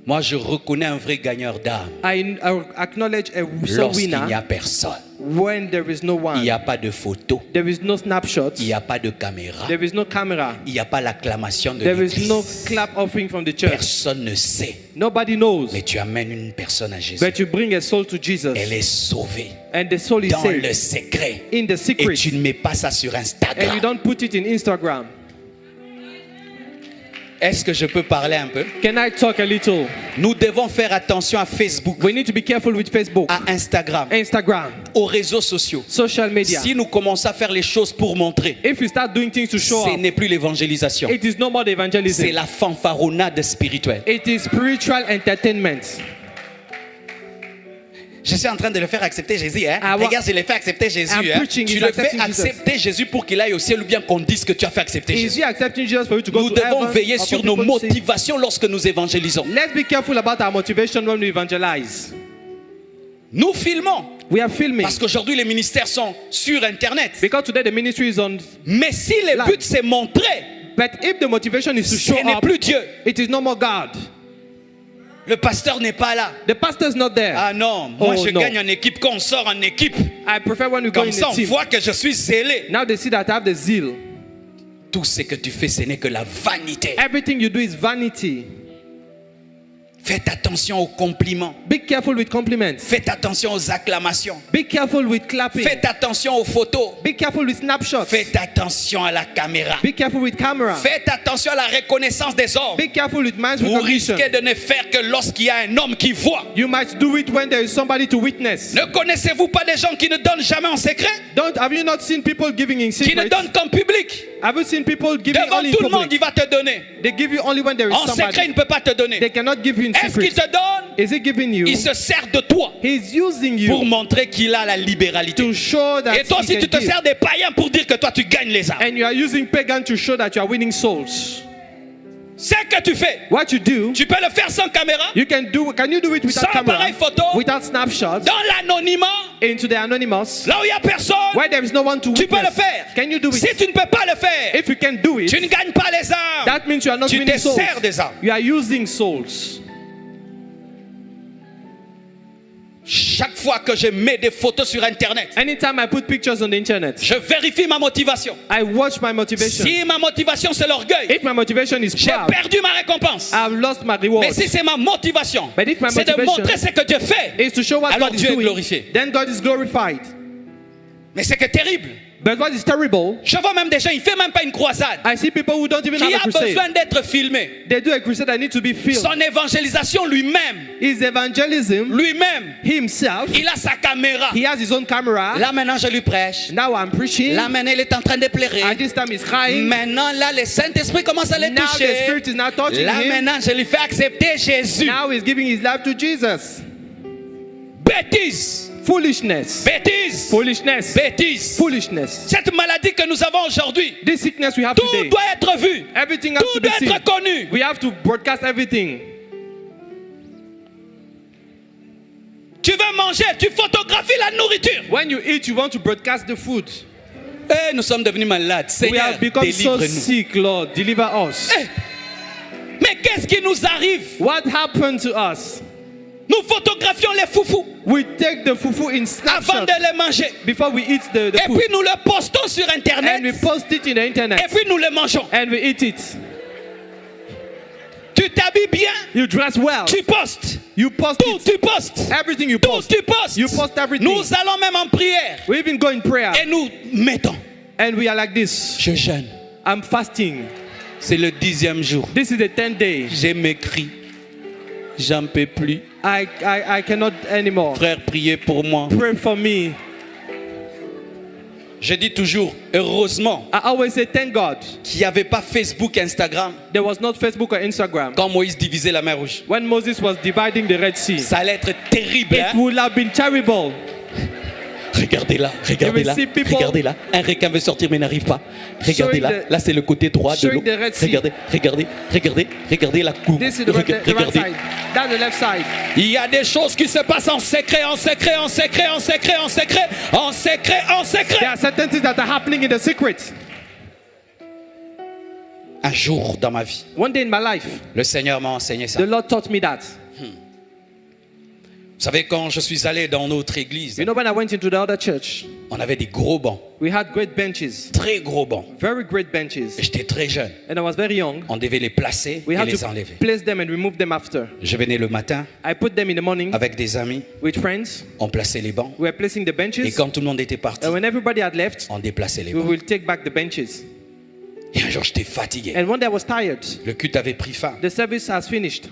Moi, je reconnais un vrai gagneur d'âme. I acknowledge a soul Lorsqu'il n'y winner a personne. when there is no Il one. n'y a pas de photo. There is no snapshots. Il n'y a pas de caméra. There is no camera. Il n'y a pas l'acclamation de There is l'église. no clap offering from the church. Personne ne sait. Nobody knows. Mais tu amènes une personne à Jésus. But you bring a soul to Jesus. Elle est sauvée And the soul is dans saved le secret. in the Et secret. tu ne mets pas ça sur And you Instagram. don't put it in Instagram. Est-ce que je peux parler un peu? Can I talk a little? Nous devons faire attention à Facebook, We need to be careful with Facebook, à Instagram, Instagram, aux réseaux sociaux. social media. Si nous commençons à faire les choses pour montrer, If you start doing things to show ce off, n'est plus l'évangélisation. it is no more the evangelism. C'est la fanfaronnade spirituelle. It is spiritual entertainment. Je suis en train de le faire accepter Jésus. Hein? Ah, ouais. Regarde, je l'ai fait accepter Jésus. I'm Hein? preaching, Tu he's le fais accepting Jesus. accepter Jésus pour qu'il aille au ciel ou bien qu'on dise que tu as fait accepter Is Jésus. he accepting Jesus for you to go Nous to devons heaven? veiller Or sur for nos people to say- motivations lorsque nous évangélisons. Let's be careful about our motivation when we evangelize. Nous filmons. We are filming Parce qu'aujourd'hui, les ministères sont sur Internet. because today the ministry is on. Mais si le Live. but c'est montrer, But if the motivation is to ce show n'est up, plus Dieu. it is no more God. Le pasteur n'est pas là. The pastor is not there. Ah non, moi Oh, je no. gagne en équipe quand on sort en équipe. I prefer when we go Comme in ça, the on team. voit que je suis zélé. Now they see that I have the zeal. Tout ce que tu fais, ce n'est que la vanité. Everything you do is vanity. Faites attention aux compliments. Be careful with compliments. Faites attention aux acclamations. Be careful with clapping. Faites attention aux photos. Be careful with snapshots. Faites attention à la caméra. Be careful with camera. Faites attention à la reconnaissance des hommes. Be careful with man's Vous recognition. risquez de ne faire que lorsqu'il y a un homme qui voit. You might do it when there is somebody to witness. Ne connaissez-vous pas des gens qui ne donnent jamais en secret? Have you not seen people giving in Qui ne secret? donnent qu'en public? Have you seen people giving Devant only in tout le monde, public? il va te donner. They give you only when there is En secret, il somebody. ne peut pas te donner. They cannot give you in Est-ce qu'il secret. te donne? Is he giving you? Il se sert de toi He's using pour you montrer qu'il a la libéralité. to show that Et toi he aussi, can tu te give. sers des païens pour dire que toi, tu gagnes les âmes. And you are using pagan to show that you are winning souls. Ce que tu fais, What you do, tu peux le faire sans caméra, you can do. Can you do it without sans camera, appareil photo, without snapshots, dans l'anonymat, into the anonymous, là où il n'y a personne. where there is no one to Tu peux le witness? faire. Can you do Si it? tu ne peux pas le faire, If you can do tu ne it, gagnes pas les âmes. that means you are not Tu winning te souls. sers des âmes. You are using souls. Chaque fois que je mets des photos sur Internet, Anytime I put pictures on the internet, je vérifie ma motivation. I watch my motivation. Si ma motivation c'est l'orgueil, If my motivation is j'ai proud, perdu ma récompense. I've lost my reward. Mais si c'est ma motivation, But if my c'est de motivation montrer ce que Dieu fait, is to show what alors God is Dieu est doing, glorifié. then God is glorified. Mais c'est que terrible. But what is terrible, Je vois même des gens, ils ne font même pas une croisade, I see people who don't even qui have a a crusade. besoin d'être filmé. They do a crusade that needs to be filmed. Son évangélisation lui-même, His evangelism, lui-même, himself, il a sa caméra. he has his own camera. Là maintenant je lui prêche. Now I'm preaching. Là maintenant il est en train de pleurer. And this time he's crying. Maintenant là le Saint-Esprit commence à le Now the toucher. Spirit is now touching Là him. maintenant je lui fais accepter Jésus. Now he's giving his life to Jesus. Bêtise, Foolishness. bêtise, Foolishness. bêtise. Foolishness. Cette maladie que nous avons aujourd'hui, This sickness we have tout today, doit être vu. everything has Tout to be doit seen. être connu. We have to broadcast everything. Tu veux manger, tu photographies la nourriture. When you eat, you want to broadcast the food. Eh, nous sommes devenus malades. We Seigneur, have become so délivre-nous. sick, Lord. Deliver us. Eh, mais qu'est-ce qui nous arrive? What happened to us? Nous photographions les foufous We take the fufu in avant snapshot de les manger. before we eat the Et food. puis nous le postons sur Internet. And we post it in the internet. Et puis nous le mangeons. And we eat it. Tu t'habilles bien, You dress well. tu postes. You post Tout, it. tu postes. Everything you Tout, post. tu postes. You post everything. Nous allons même en prière. We even go in prayer. Et nous mettons. And we are like this. Je jeûne. I'm fasting. C'est le 10e jour. This is the 10th day. J'ai m'écrit. J'en peux plus. I cannot anymore. Frère, priez pour moi. Pray for me. Je dis toujours, heureusement I always say thank God qu'il n'y avait pas Facebook, Instagram there was not Facebook or Instagram. quand Moïse divisait la mer Rouge. When Moses was dividing the Red Sea, Ça allait être terrible. it Hein? would have been terrible. Regardez-là, regardez-là, see people- regardez-là. Un requin veut sortir mais n'arrive pas. Regardez-là, Showing the- là c'est le côté droit de showing l'eau. the Red Sea. Regardez la coupe. This is the right Regardez. side. That's the left side. Il y a des choses qui se passent en secret, en secret, en secret, en secret, en secret, en secret, en There secret. are certain things that are happening in the secret. Un jour dans ma vie, One day in my life, le Seigneur m'a enseigné ça. the Lord taught me that. Vous savez, quand je suis allé dans notre église, You know, when I went into the other church, on avait des gros bancs, we had great benches, très gros bancs. very great benches. Et j'étais très jeune. And I was very young. On devait les placer We et had les to enlever. place them and remove them after. Je venais le matin I put them in the morning avec des amis, with friends. on plaçait les bancs. We were placing the Et benches. quand tout le monde était parti, And when everybody had left, on déplaçait les we bancs. will take back the benches. Et un jour, j'étais fatigué. And one day I was tired. Le culte avait pris fin The service has finished.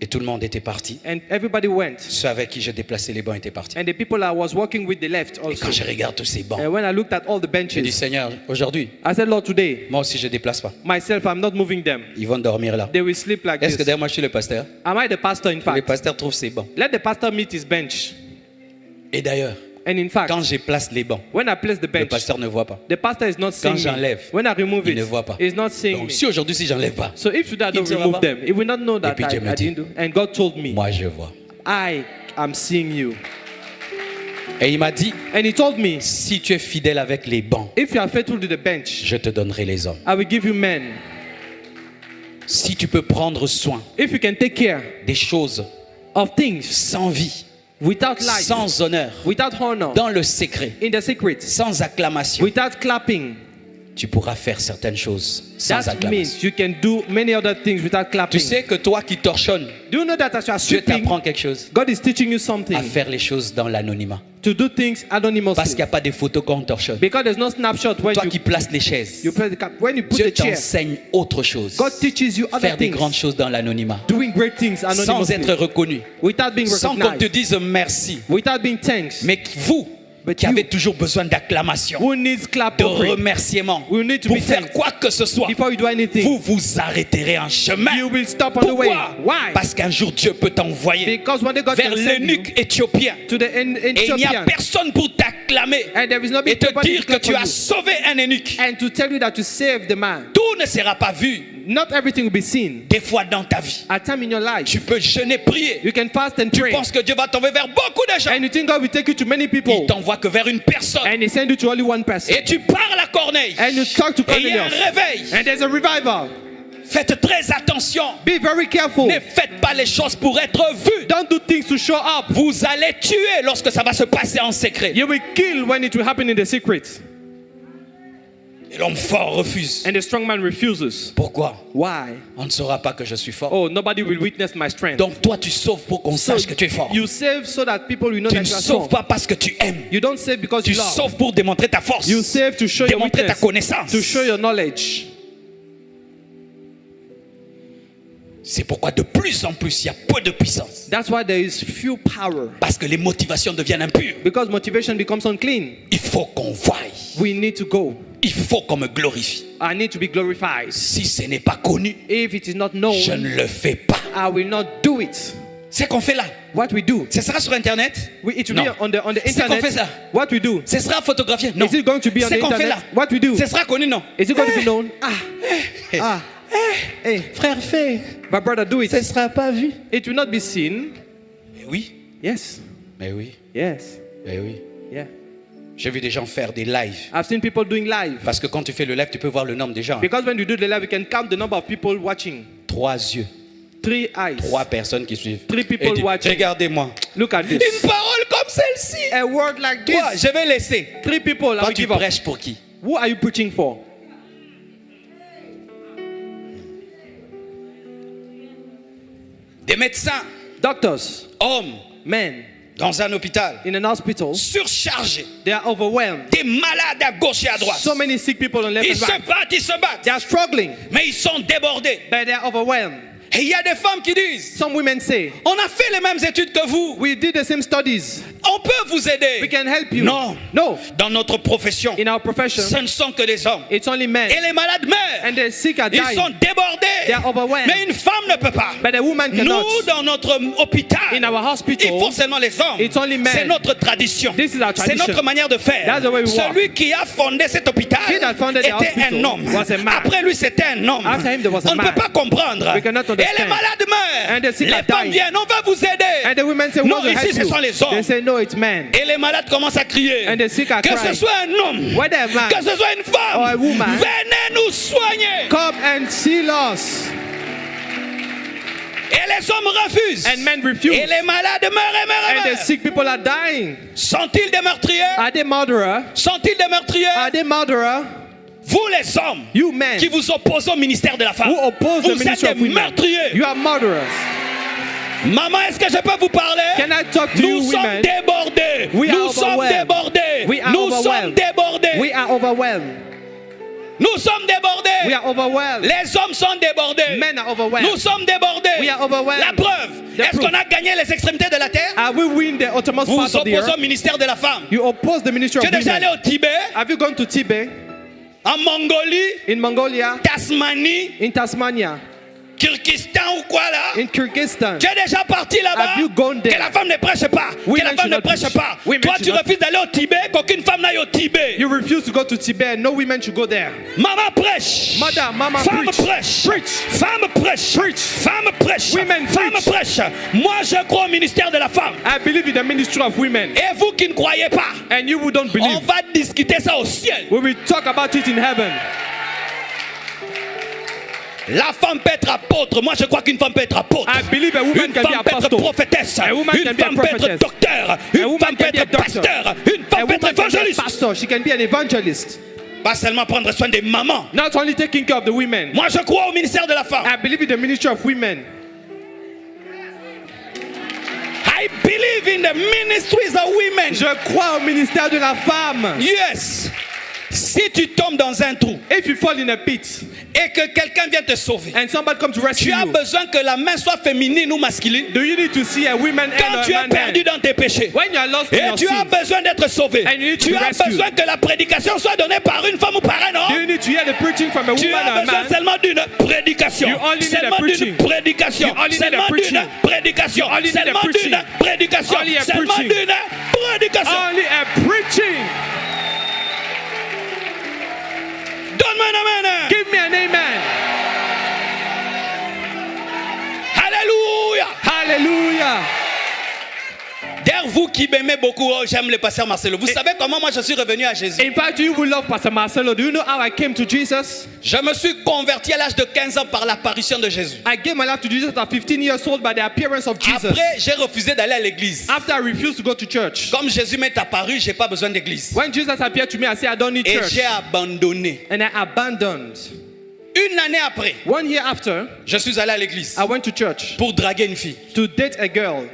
et tout le monde était parti. And everybody went. Ceux avec qui je déplaçais les bancs étaient partis. And the people I was working with, they left Et quand also. je regarde tous ces bancs, And when I looked at all the j'ai dit, benches, Seigneur, aujourd'hui, I said, Lord, today, moi aussi, je ne déplace pas. myself, I'm not moving them. Ils vont dormir là. They will sleep like Est-ce que this. d'ailleurs, moi, je suis le pasteur? Am I the pastor, in Les fact? pasteurs trouvent ces bancs. Let the pastor meet his bench. Et d'ailleurs, And in fact, quand je place les bancs, when I place the le bench, pasteur ne voit pas. the pastor is not seeing Quand j'enlève, me. When I remove il it, ne voit pas. he's not seeing Donc, me. si aujourd'hui, si j'enlève pas, So if today I il don't ne saura remove pas. them, he will not know that puis Dieu me I dit, didn't do. And God told me, moi, je vois. I am seeing you. Et il m'a dit, And he told me, si tu es fidèle avec les bancs, if you are faithful to the bench, je te donnerai les hommes. I will give you men. Si tu peux prendre soin If you can take care des choses of things sans vie, without life, sans honneur, without honor, dans le secret, in the secret, sans acclamation, without clapping, tu pourras faire certaines choses sans that acclamation. means you can do many other things without Tu clapping. sais que toi qui torchonnes, Do you know that as you are Dieu sweeping, t'apprend quelque chose, God is teaching you something, à faire les choses dans l'anonymat. to do things Parce anonymously. qu'il n'y a pas de photos quand on torchonne. Because there's no snapshot when Toi you, qui places les chaises, you play the cap. When you put Dieu the chair, t'enseigne autre chose. God teaches you other Faire des things, grandes choses dans l'anonymat. doing great things Sans anonymously, être reconnu. without being Sans qu'on te recognized, dise merci. without being thanked. Mais vous, But qui you- avez toujours besoin d'acclamation, Who needs clap de offering? remerciements, We need to pour be faire thanked. quoi que ce soit, Before you do anything, vous vous arrêterez en chemin. you will stop on the way. Pourquoi? Why? Parce qu'un jour Dieu peut t'envoyer Because one day God vers can send you l'eunuque éthiopien to the et il n'y a Ethiopian, personne pour t'acclamer and there is no et te nobody dire to que clap tu for as you, sauvé un eunuque. and to tell you that you saved the man. Tout ne sera pas vu. Not everything will be seen. Des fois dans ta vie, At time in your life, tu peux jeûner, prier. you can fast and Tu pray, penses que Dieu va t'envoyer vers beaucoup de gens. and you think God will take you to many people, Il t'envoie que vers une personne. and He send you to only one person, Et tu parles à Corneille. and you talk to Et il y a un Cornelius, réveil. and there's a revival. Faites très attention. Be very careful. Ne faites pas les choses pour être vus. Don't do things to show up. Vous allez tuer lorsque ça va se passer en secret. You will kill when it will happen in the secret. Et l'homme fort refuse. And the strong man refuses. Pourquoi? Why? On ne saura pas que je suis fort. Oh, nobody will witness my strength. Donc toi tu sauves pour qu'on So sache que tu es fort. you save so that people will know Tu that ne you are sauves strong. pas parce que tu aimes. You don't save because Tu you love. sauves pour démontrer ta force. You save to show your Démontrer ta weakness, connaissance. to show your knowledge. C'est pourquoi de plus en plus il y a peu de puissance. That's why there is few power. Parce que les motivations deviennent impures. Because motivation becomes unclean. Il faut qu'on voie. We need to go. Il faut qu'on me glorifie. I need to be glorified. Si ce n'est pas connu, If it is not known, je ne le fais pas. I will not do it. C'est qu'on fait là. What we do, Ce sera sur Internet? it will Non. be on the C'est qu'on internet. fait ça. What we do, Ce sera photographié? Non. is it going to be on C'est the qu'on fait internet? là. What we do, Ce sera connu? Non. is it going to be known? Hey, Frère, fais. my brother, do it. Ce ne sera pas vu. It will not be seen. Mais oui. Yes, Mais oui. yes, Mais oui. yeah. J'ai vu des gens faire des lives. I've seen people doing live. Parce que quand tu fais le live, tu peux voir le nombre des gens. Because when you do the live, you can count the number of people watching. 3 yeux. 3 eyes. 3 personnes qui suivent. 3 people Et dis, watching. regardez-moi. Look at this. Une parole comme celle-ci. A word like this. Toi, je vais laisser. 3 people, I Toi, will tu give up. prêches pour qui? Who are you preaching for? Des médecins, Doctors, hommes, men dans un hôpital, in an hospital, surchargés. they are overwhelmed. Des malades à gauche et à droite. So many sick people on left Ils and se right. battent, ils se battent. They are struggling, Mais ils sont débordés. but they are overwhelmed. Et il y a des femmes qui disent, Some women say, on a fait les mêmes études que vous. we did the same studies. On peut vous aider. We can help you. Non. No. Dans notre profession, In our profession, ce ne sont que des hommes. it's only men. Et les malades meurent. And the sick are Ils dying. sont débordés. They are overwhelmed. Mais une femme ne peut pas. But a woman cannot. Nous, dans notre hôpital, In our hospital, il faut seulement les hommes. it's only men. C'est notre tradition. This is our C'est tradition. notre manière de faire. That's the way we walk. Celui qui a fondé cet hôpital He that founded the était hospital un homme. was a man. Après lui, c'était un homme. After him, there was a On ne man. peut pas comprendre. We cannot Et les understand. malades meurent. And the sick Les are femmes dying. viennent, on va vous aider. And the women say, Non, "Want to ici, help ce you?" sont les hommes. They say, "No, it's men." Et les malades commencent à crier. And the sick are Que crying. ce soit un homme, Whether a man que ce soit une femme, or a woman, venez nous soigner. come and see us. Et les hommes refusent. And men refuse. Et les malades meurent et meurent et And the meurent. sick people are dying. Sont-ils des meurtriers? Are they murderer? Sont-ils des meurtriers? Are they murderer? Vous les hommes You men qui vous opposez au ministère de la femme, who oppose the vous êtes ministry des of women, meurtriers. you are murderers. Maman, est-ce que je peux vous parler? Can I talk to Nous you, sommes women? débordés. We are Nous sommes overwhelmed. débordés. We are Nous sommes overwhelmed. débordés. We are overwhelmed. Nous sommes débordés. We are overwhelmed. Les hommes sont débordés. Men are overwhelmed. Nous sommes débordés. We are overwhelmed. La preuve, The est-ce proof. qu'on a gagné les extrémités de la terre? Have we win the uttermost Vous part vous of the opposez au earth? ministère de la femme. You oppose the ministry Tu of es déjà allé women. au Tibet, Have you gone to Tibet, en Mongolie, in Mongolia, Tasmanie, in Tasmania, Kyrgyzstan ou quoi là? in Kyrgyzstan? Tu es déjà parti là-bas? Have you gone there? Que la femme ne prêche pas. Women Que la femme should ne not prêche preach. pas. Women Toi, should tu not refuses d'aller au Tibet, qu'aucune femme n'aille au Tibet. You refuse to go to Tibet. No women should go there. Maman prêche. Mother, mama, Femme preach. prêche. Preach. Femme prêche. Preach. Femme prêche. Women Femme preach. prêche. Moi, je crois au ministère de la femme. I believe in the ministry of women. Et vous qui ne croyez pas, And you who don't on believe, va discuter ça au ciel. we will talk about it in heaven. La femme peut être apôtre. Moi, je crois qu'une femme peut être apôtre. I believe a woman Une can be femme peut être apostle. prophétesse. A woman Une can be a femme peut être prophetess. docteur. A Une woman femme peut can be a être doctor. pasteur. Une A femme peut être woman can be a évangéliste. pastor. She can be an evangelist. Pas seulement prendre soin des mamans. Not only taking care of the women. Moi, je crois au ministère de la femme. I believe in the ministry of women. I believe in the ministries of women. Je crois au ministère de la femme. Yes. Si tu tombes dans un trou If you fall in a pit et que quelqu'un vient te sauver, and somebody comes to rescue tu as you, besoin que la main soit féminine ou masculine. do you need to see a woman hand Quand or tu a es man perdu hand? dans tes péchés When you are lost in et your tu as sins, besoin d'être sauvé, And you need to tu be as rescued. besoin que la prédication soit donnée par une femme ou par un do homme. you need to hear the preaching from a Tu woman or as a besoin man? seulement d'une prédication. You only need a Seulement d'une preaching. prédication. You only need a Seulement d'une preaching. prédication. You only need a Seulement preaching. d'une prédication. Only a Seulement preaching. d'une prédication. Only a preaching. Donne-moi un amen. Give me an amen. Alléluia. Hallelujah. D'ailleurs, vous qui m'aimez beaucoup, oh, j'aime le pasteur Marcelo. Vous savez comment moi je suis revenu à Jésus? In fact, you will love Pastor Marcelo. Do you know how I came to Jesus? Je me suis converti à l'âge de 15 ans par l'apparition de Jésus. I gave my life to Jesus at 15 years old by the appearance of Jesus. Après, j'ai refusé d'aller à l'église. After I refused to go to church. Comme Jésus m'est apparu, j'ai pas besoin d'église. When Jesus appeared to me, I said, I don't need Et church. j'ai abandonné. And I abandoned. Une année après, 1 year after, je suis allé à l'église I went to church pour draguer une fille. to date a girl.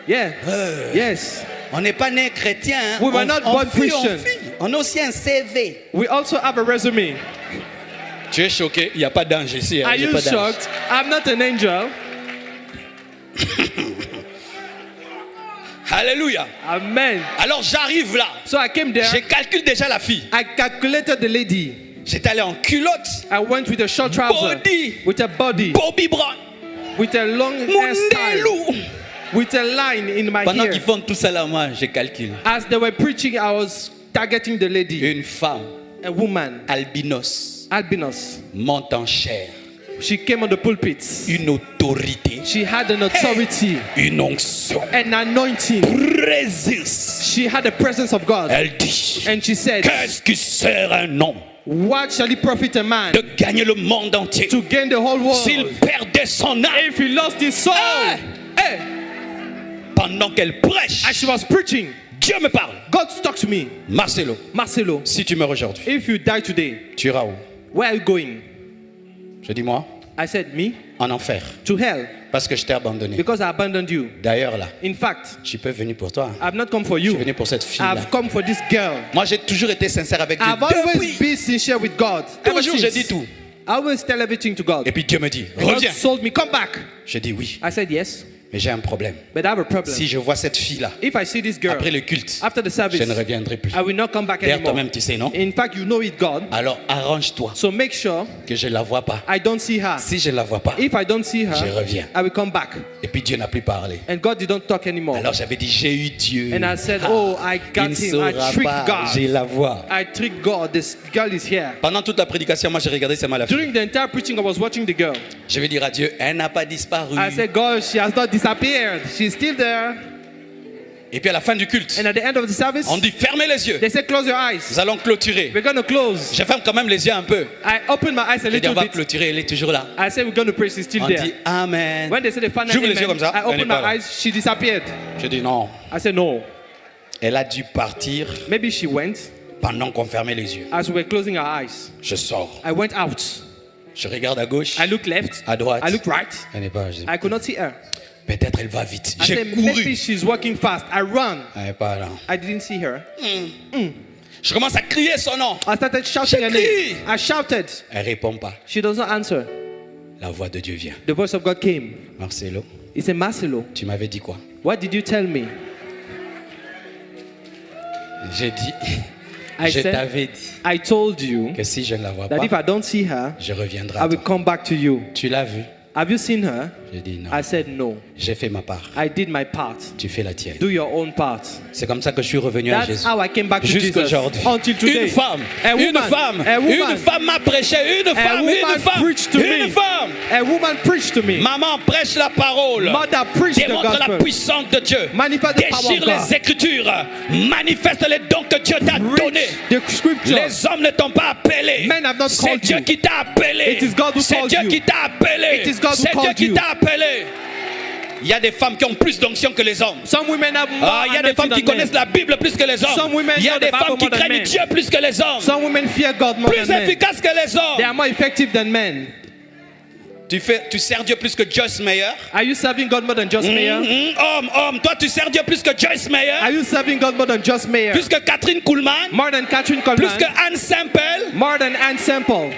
Yeah. Yes. On n'est pas né chrétien. Hein? We were not born Christian. On a aussi un CV. We also have a resume. Tu es choqué? Il n'y a pas d'ange ici. Hein? Are J'ai you pas d'ange. shocked? I'm not an angel. Alléluia. Amen. Alors j'arrive là. So I came there. Je calcule déjà la fille. I calculated the lady. J'étais allé en culotte. I went with a short trouser. Body. With a body. Bobby Brown. With a long hairstyle. Mondelo. With a line in my Pendant hair. qu'ils font tout ça là, moi, je calcule. As they were preaching, I was targeting the lady. Une femme A woman. albinos Albinos. monte en chair. She came on the pulpit. Une autorité. She had an authority. Une onction. An anointing. Résiste. She had the presence of God. Elle dit. And she said, Qu'est-ce qui sert un homme what shall it profit a man de gagner le monde entier to gain the whole s'il world perdait son âme? if he lost his soul? Hey! Hey, Pendant qu'elle prêche, as she was preaching, Dieu me parle. God talked to me. Marcelo, Marcelo, si tu meurs aujourd'hui, if you die today, tu iras où? where are you going? Je dis moi, I said, me? en enfer. To hell, Parce que je t'ai abandonné. because I abandoned you. D'ailleurs là, In fact, je peux venir pour toi. I've not come for Je suis you. venu pour cette fille-là. I've come for this girl. Moi, j'ai toujours été sincère avec Dieu. I've always Depuis. been sincere with God. Ever Toujours, je since. dis tout. I always tell everything to God. Et puis Dieu me dit, God reviens. told me, come back. Je dis oui. I said, yes. Mais j'ai un problème. But I have a problem. Si je vois cette fille-là, If I see this girl après le culte, after the service, je ne reviendrai plus. I will not come back D'ailleurs, anymore. toi-même, tu sais, non? In fact, you know it, God. Alors, arrange-toi So make sure que je ne la vois pas. I don't see her. Si je ne la vois pas, If I don't see her, je reviens. I will come back. Et puis Dieu n'a plus parlé. And God didn't talk anymore. Alors, j'avais dit, j'ai eu Dieu. And I said, Ah, oh, I il got ne him. I saura tricked pas, God. j'ai la voix. I tricked God. This girl is here. Pendant toute la prédication, moi, j'ai regardé seulement la fille. During the entire preaching, I was watching the girl. Je vais dire à Dieu, elle n'a pas disparu. I said, God, she has not disappeared. She's still there. Et puis à la fin du culte, And at the end of the service, on dit fermez les yeux. they said, close your eyes. Nous allons clôturer. We're going to close. Je ferme quand même les yeux un peu. I opened my eyes a Je dis on little va bit. clôturer, elle est toujours là. I said, we're going to pray. She's still On there. dit Amen. When they said the final J'ouvre les yeux amen, comme ça, I elle n'est opened pas my là. eyes. She disappeared. Je dis non. I said, no. Elle a dû partir Maybe she went pendant qu'on fermait les yeux. as we were closing our eyes. Je sors. I went out. Je regarde à gauche, I looked left. à droite. I looked right. Elle n'est pas. Je dis, I could not see her. peut-être elle va vite. I J'ai said, maybe couru. she's walking fast. I ran. Elle n'est pas là. I didn't see her. Je commence à crier son nom. I started shouting her J'ai name. I shouted. Elle répond pas. She does not answer. La voix de Dieu vient. The voice of God came. Marcelo, He said, Marcelo, tu m'avais dit quoi? what did you tell me? J'ai dit, I je said, t'avais dit I told you que si je ne la vois that if pas, I don't see her, je reviendrai I à will toi. come back to you. Tu l'as vu? Have you seen her? J'ai dit non. I said, no. J'ai fait ma part. I did my part. Tu fais la tienne. Do your own part. C'est comme ça que je suis revenu à That's Jésus. how I came back to Jesus. Jusqu'aujourd'hui. Until today. Une femme, A une woman, femme, a woman, une femme m'a prêché, une a femme, woman une femme, preached to une me. femme. A woman preached to me. Maman prêche la parole. Mother preached the Démontre la gospel. puissance de Dieu. Manifest the power Déchire of God. les écritures. Manifeste les dons que Dieu t'a donnés. Preach the scripture. Les hommes ne t'ont pas appelé. Men have not C'est called Dieu you. qui t'a appelé. It is God who C'est called Dieu you. qui t'a appelé. It is God who C'est Dieu called qui you. t'a appelé. Il y a des femmes qui ont plus d'onction que les hommes. Some women have more Ah, il y a des femmes anointing qui than connaissent men. la Bible plus que les hommes. Some women Il y a know des the Bible femmes qui more than craignent men. Dieu plus que les hommes. Some women fear God more Plus than men. efficaces que les They are hommes. more effective than men. Tu sers Dieu plus que Joyce Meyer? Are you serving God more than Just Mayer? Homme, toi tu sers Dieu plus que Joyce Are Meyer, you serving God more than Just Mayer? plus que Catherine Kuhlman, More than Catherine plus Coleman? que Anne Semple. More than Anne Semple?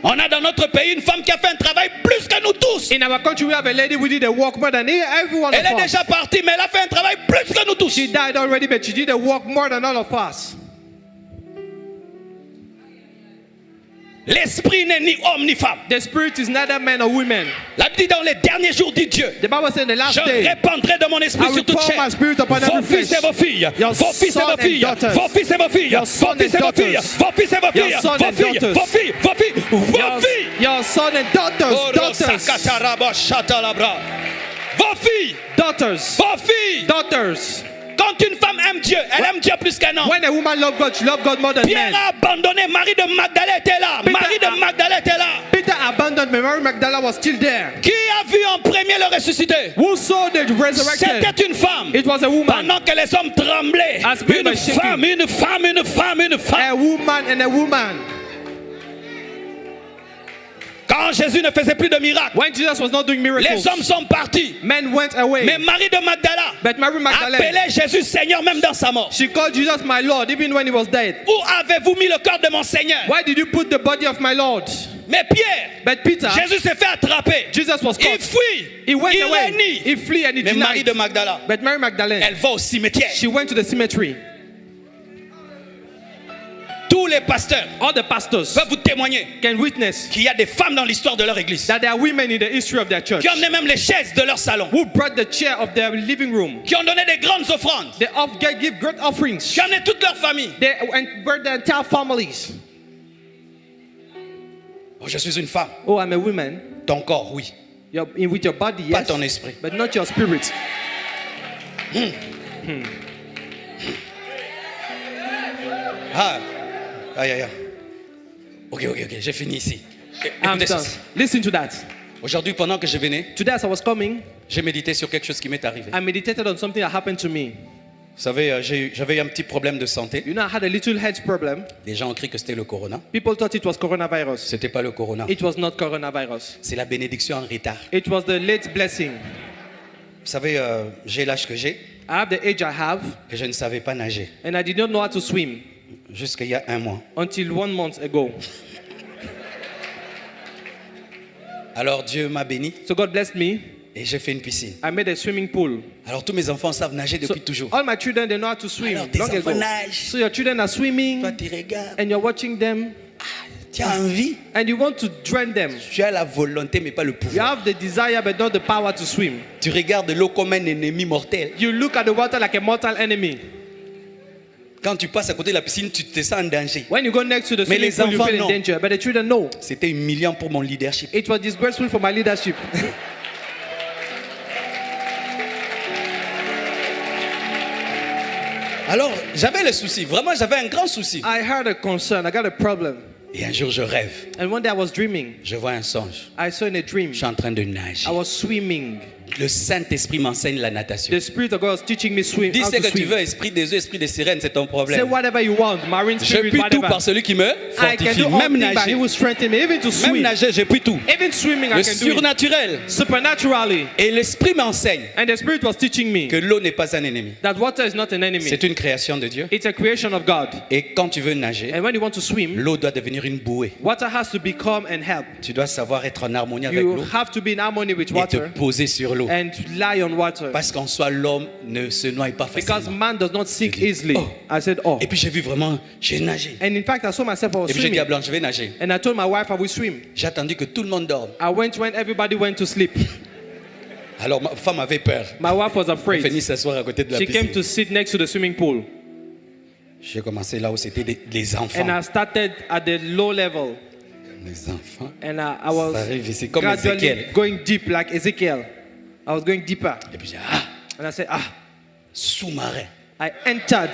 On a dans notre pays une femme qui a fait un travail plus que nous tous. In our country, we have a lady who did a work more than every one Elle of est us. déjà partie, mais elle a fait un travail plus que nous tous. She died already, but she did a work more than all of us. L'esprit n'est ni homme ni femme. The spirit is neither man or woman. La Bible dit dans les derniers jours, dit Dieu, The Bible says in the last je day, répandrai de mon esprit I will sur toute pour chair. my spirit upon Vos every fils flesh. et vos filles, Your vos fils et son vos and filles, daughters. vos fils et vos filles, Your vos son fils et and vos filles, daughters. vos fils et vos Your filles, son vos and filles, daughters. vos filles, vos filles, vos filles. Your son and daughters, Oh, daughters, Rosakataraba Shatalabra. Vos filles, daughters, vos filles. daughters. Quand une femme aime Dieu, elle aime Dieu plus qu'un homme. When a woman loves God, she loves God more than Pierre men. a abandonné, Marie de Magdalene était là. Peter Marie de Magdalene était là. Peter abandoned me. Mary Magdalene was still there. Qui a vu en premier le ressuscité? Who saw the resurrection? C'était une femme. It was a woman. Pendant que les hommes tremblaient, As people une were shaking. femme, une femme, une femme, une femme. A woman and a woman. Quand Jésus ne faisait plus de miracles, When Jesus was not doing miracles, les hommes sont partis. men went away. Mais Marie de Magdala But Mary Magdalene, appelait Jésus Seigneur même dans sa mort. she called Jesus my Lord even when he was dead. Où avez-vous mis le corps de mon Seigneur? Why did you put the body of my Lord? Mais Pierre, But Peter, Jésus s'est fait attraper. Jesus was Il caught. fuit. He went Il away. renie. He flee and he Mais Marie denied. de Magdala, But Mary Magdalene, elle va au cimetière. she went to the cemetery. Tous les pasteurs All the pastors peuvent vous témoigner can witness qu'il y a des femmes dans l'histoire de leur église that there are women in the history of their church qui ont emmené même les chaises de leur salon, who brought the chair of their living room. qui ont donné des grandes offrandes, They give great offerings. qui ont emmené toute leur famille. They and brought their entire families. Oh, je suis une femme. Oh, I'm a woman. Ton corps, oui. With your body, Pas yes, ton esprit. but not your spirit. Ah, aïe, aïe, aïe. Ok, j'ai fini ici. I'm Écoutez done. ceci. Listen to that. Aujourd'hui, pendant que je venais, Today, as I was coming, j'ai médité sur quelque chose qui m'est arrivé. I meditated on something that happened to me. Vous savez, j'avais eu un petit problème de santé. You know, I had a little health problem. Les gens ont cru que c'était le corona. People thought it was coronavirus. C'était pas le corona. It was not coronavirus. C'est la bénédiction en retard. It was the late blessing. Vous savez, j'ai l'âge que j'ai I have the age I have, et je ne savais pas nager and I did not know how to swim jusqu'il y a un mois. until 1 month ago. Alors Dieu m'a béni So God blessed me. et j'ai fait une piscine. I made a swimming pool. Alors tous mes enfants savent nager So depuis toujours. all my children, they know how to swim Alors, tes long enfants ago. nagent. So your children are swimming Toi tu regardes, and you're watching them tu as envie, and you want to join them. tu as la volonté mais pas le You pouvoir. have the desire but not the power to swim. Tu regardes l'eau comme un ennemi mortel. You look at the water like a mortal enemy. Quand tu passes à côté de la piscine, tu te sens en danger. When you go next to the Mais swimming les pool, you enfants, feel in non. danger. But the children know. C'était humiliant pour mon leadership. It was disgraceful for my leadership. Alors j'avais le souci, vraiment j'avais un grand souci. I had a concern. I got a problem. Et un jour je rêve, And one day I was dreaming. je vois un songe. I saw in a dream. Je suis en train de nager. I was swimming. Le Saint-Esprit m'enseigne la natation. The Spirit of God was teaching me swim. Dis How ce to que tu swim. veux, esprit des eaux, esprit des sirènes, c'est ton Say problème. whatever you want. Marine Je spirit, puis tout whatever. par celui qui me I can fortifie. do all Même things, but He nager, will strengthen me. Even to même swim. nager, j'ai puis tout. Even swimming, Le I can do it. surnaturel. Supernaturally. Et l'esprit m'enseigne And the Spirit was teaching me que l'eau n'est pas un ennemi. that water is not an enemy. C'est une création de Dieu. It's a creation of God. Et quand tu veux nager, And when you want to swim, l'eau doit devenir une bouée. water has to become and help. Tu dois savoir être en harmonie avec You l'eau have to be in harmony with et te water poser sur l'eau. and to lie on water. Parce qu'en soi, l'homme ne se noie pas Because facilement. man does not sink dis, easily. oh. I said, oh. Et puis j'ai vu vraiment, j'ai nagé. And in fact, I saw myself, I was Et puis j'ai dit à swimming. Blanche, je vais nager. And I told my wife I would swim. J'ai attendu que tout le monde dorme. I went when everybody went to sleep. Alors ma femme avait peur. My wife was Elle est venue afraid. s'asseoir à côté de la She came piscine. to sit next to the swimming pool. J'ai commencé là où c'était des enfants. And I started at the low level. Les enfants. And I Ça was arrive ici comme gradually Ézéchiel. going deep like Ezekiel. I was going deeper. Et puis j'ai dit, ah, And I said, ah, sous-marin. I entered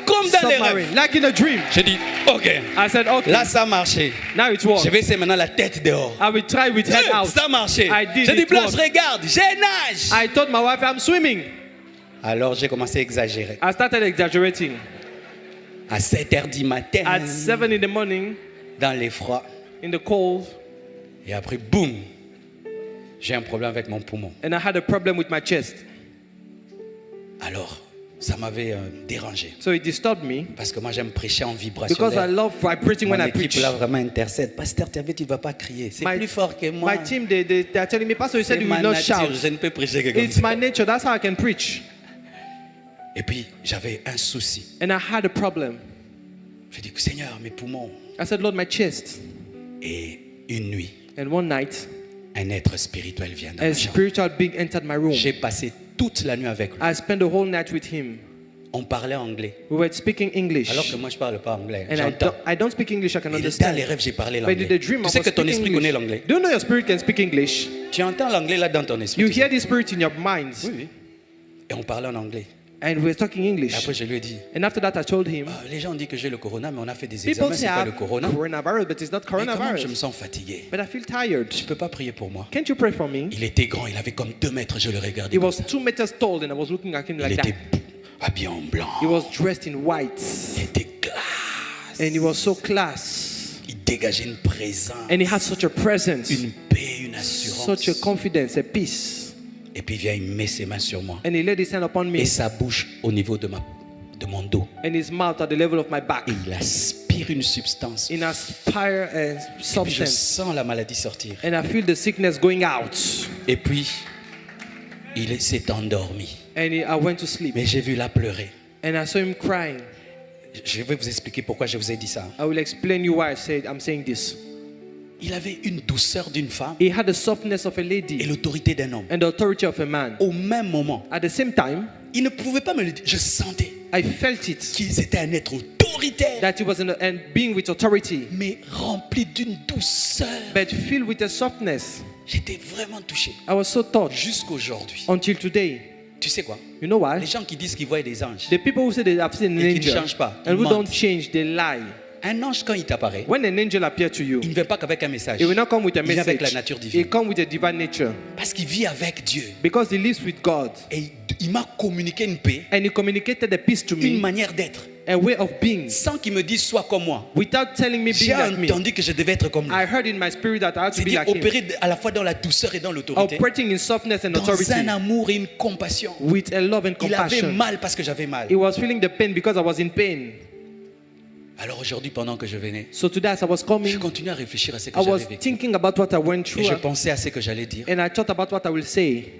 Comme dans les submarine, rêves. like in a dream. J'ai dit, ok. I said, okay, Là, ça a marché. now it works. Je vais essayer maintenant la tête dehors. I will try with head out. Ça a marché. I did J'ai dit, it Blanche, work. regarde, j'ai nage. I told my wife I'm swimming. Alors j'ai commencé à exagérer. I started exaggerating. À 7h du matin, At 7 in the morning, dans l'effroi. in the cold, Et après, boum, j'ai un problème avec mon poumon. and I had a problem with my chest. Alors, ça m'avait dérangé. So it disturbed me Parce que moi, j'aime prêcher en vibration. because I love vibrating when Mon I preach. équipe là vraiment intercède. Pasteur, tu ne vas pas crier. C'est plus fort que moi. My team, they are telling me, Pastor, you C'est said you ma will not nature. shout. Je ne peux prêcher que comme It's ça. my nature. That's how I can preach. Et puis, j'avais un souci. And I had a problem. J'ai dit, Seigneur, mes poumons. I said, Lord, my chest. Et une nuit, And one night, un être spirituel vient dans a ma chambre. spiritual being entered my room. J'ai passé toute la nuit avec lui. I spent the whole night with him. On parlait anglais. We were speaking English. Alors que moi, je ne parle pas anglais. And J'entends. I don't speak English, I can Et dans understand. les rêves, j'ai parlé But in l'anglais. the dream, Tu I sais was que ton speaking esprit connaît English. l'anglais. Do you know your spirit can speak English? Tu entends l'anglais là dans ton esprit. You tu hear sais. the spirit in your minds. Oui, oui. Et on parlait en anglais. And we were talking Et English. après, je lui ai dit, And after that, I told him, ah, les gens ont dit que j'ai le corona, mais on a fait des people examens, say c'est I pas have le corona. coronavirus, but it's not Mais comment je me coronavirus. sens fatigué. But I feel tired. Tu peux pas prier pour moi. Can't you pray for me? Il était grand, il avait comme 2 mètres, je le regardais. He comme was ça. 2 meters tall, and I was looking at him Il like était that. habillé en blanc. He was dressed in white, Il était classe. and he was so class. Il dégageait une présence, And he had such a presence, une paix, une assurance. such a confidence, a peace. Et puis il vient, il met ses mains sur moi. And he laid his hand upon me, Et sa bouche au niveau de mon dos. and his mouth at the level of my back. Et il aspire une substance. In aspire a Et puis je substance, sens la maladie sortir. and I feel the sickness going out. Et puis, il s'est endormi. And I went to sleep, Mais j'ai vu là pleurer. and I saw him crying. Je vais vous expliquer pourquoi je vous ai dit ça. I will explain you why I'm saying this. Il avait une douceur d'une femme He had the softness of a et lady l'autorité d'un homme. and the authority of a man. Au même moment, At the same time, il ne pouvait pas me le dire. Je sentais I felt it, qu'il était un être autoritaire, that he was and being with authority, mais rempli d'une douceur. but filled with a softness. J'étais vraiment touché. I was so touched Jusqu'aujourd'hui. until today. Tu sais quoi? You know why? Les gens qui disent qu'ils voient des anges. The people who say they have seen an Et qui ne angel changent pas, and who ils don't mentent. change, they lie. Un ange, quand il t'apparaît, When an angel appears to you, il ne vient pas qu'avec un message. it will not come with a Il vient avec la message. nature It divine. comes with a divine nature Parce qu'il vit avec Dieu. because he lives with God, Et il m'a communiqué une paix, and he communicated a peace to une me, manière d'être, a way of being, sans qu'il me dise sois comme moi. without telling me J'ai being like me. entendu que je devais être comme lui. I heard in my spirit that I had to be C'est-à-dire like him, opérer à la fois dans la douceur et dans l'autorité, operating in softness and dans authority, un amour et une compassion. with a love and Il avait compassion. mal parce que j'avais mal. He was feeling the pain because I was in pain. Alors aujourd'hui, pendant que je venais, So today as I was je coming, continuais à réfléchir à ce que I was j'avais vécu. thinking about what I went Et through je pensais à ce que j'allais dire and I thought about what I will say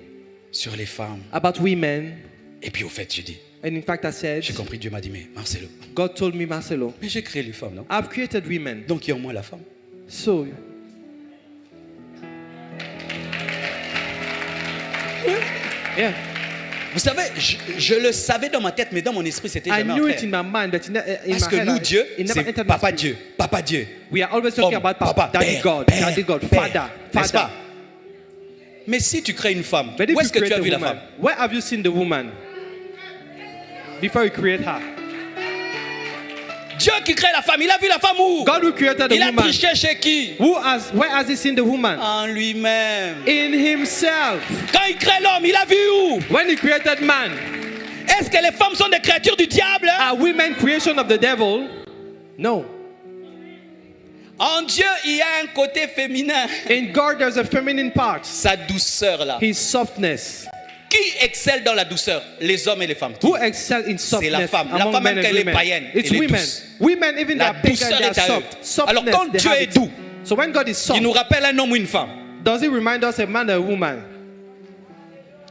sur les femmes. about women. Et puis au fait, j'ai dit, And in fact I said, j'ai compris, Dieu m'a dit, mais Marcelo, God told me, Marcelo, mais j'ai créé les femmes, non? I've created women. Donc il y a au moins la femme. So, yeah. Vous savez, je le savais dans ma tête, mais dans mon esprit, c'était I jamais knew en it in clair. my mind, but in Parce my que head, nous, Dieu, it never c'est entered my Papa spirit. Dieu, Papa Dieu. We are always talking Homme, about papa, Daddy père, God, père, Daddy God, père, Father, n'est-ce Father. pas? Mais si tu crées une femme, But if où est-ce que tu create as a vu la woman, femme? where have you seen the woman before you create her? Dieu qui crée la femme, il a vu la femme où? God who created the Il a woman. triché chez qui? Where has he seen the woman? En lui-même. In himself. Quand il crée l'homme, il a vu où? When he created man, Est-ce que les femmes sont des créatures du diable? are women creation of the devil? No. En Dieu, il y a un côté féminin. In God, there's a feminine part. Sa douceur là. His softness. Qui excelle dans la douceur? Les hommes et les femmes. Who excel in softness? la femme. La among femme, men même and quand elle est women? païenne, It's elle est women. douce. Women, even La they are pagan, douceur they are est à eux. soft. Softness, Alors, quand they Dieu have est it. doux, So when God is soft, il nous rappelle un homme ou une femme. does it remind us a man or a woman?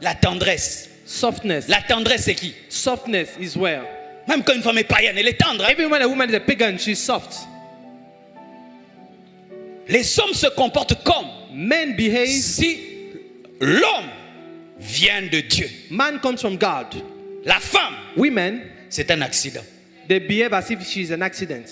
La tendresse. Softness. La tendresse, c'est qui? Softness is where? Même quand une femme est païenne, elle est tendre. Hein? Even when a woman is a pagan, she's soft. Les hommes se comportent comme Men behave. si l'homme vient de Dieu. Man comes from God. La femme, Women, c'est un accident. they behave as if she's an accident.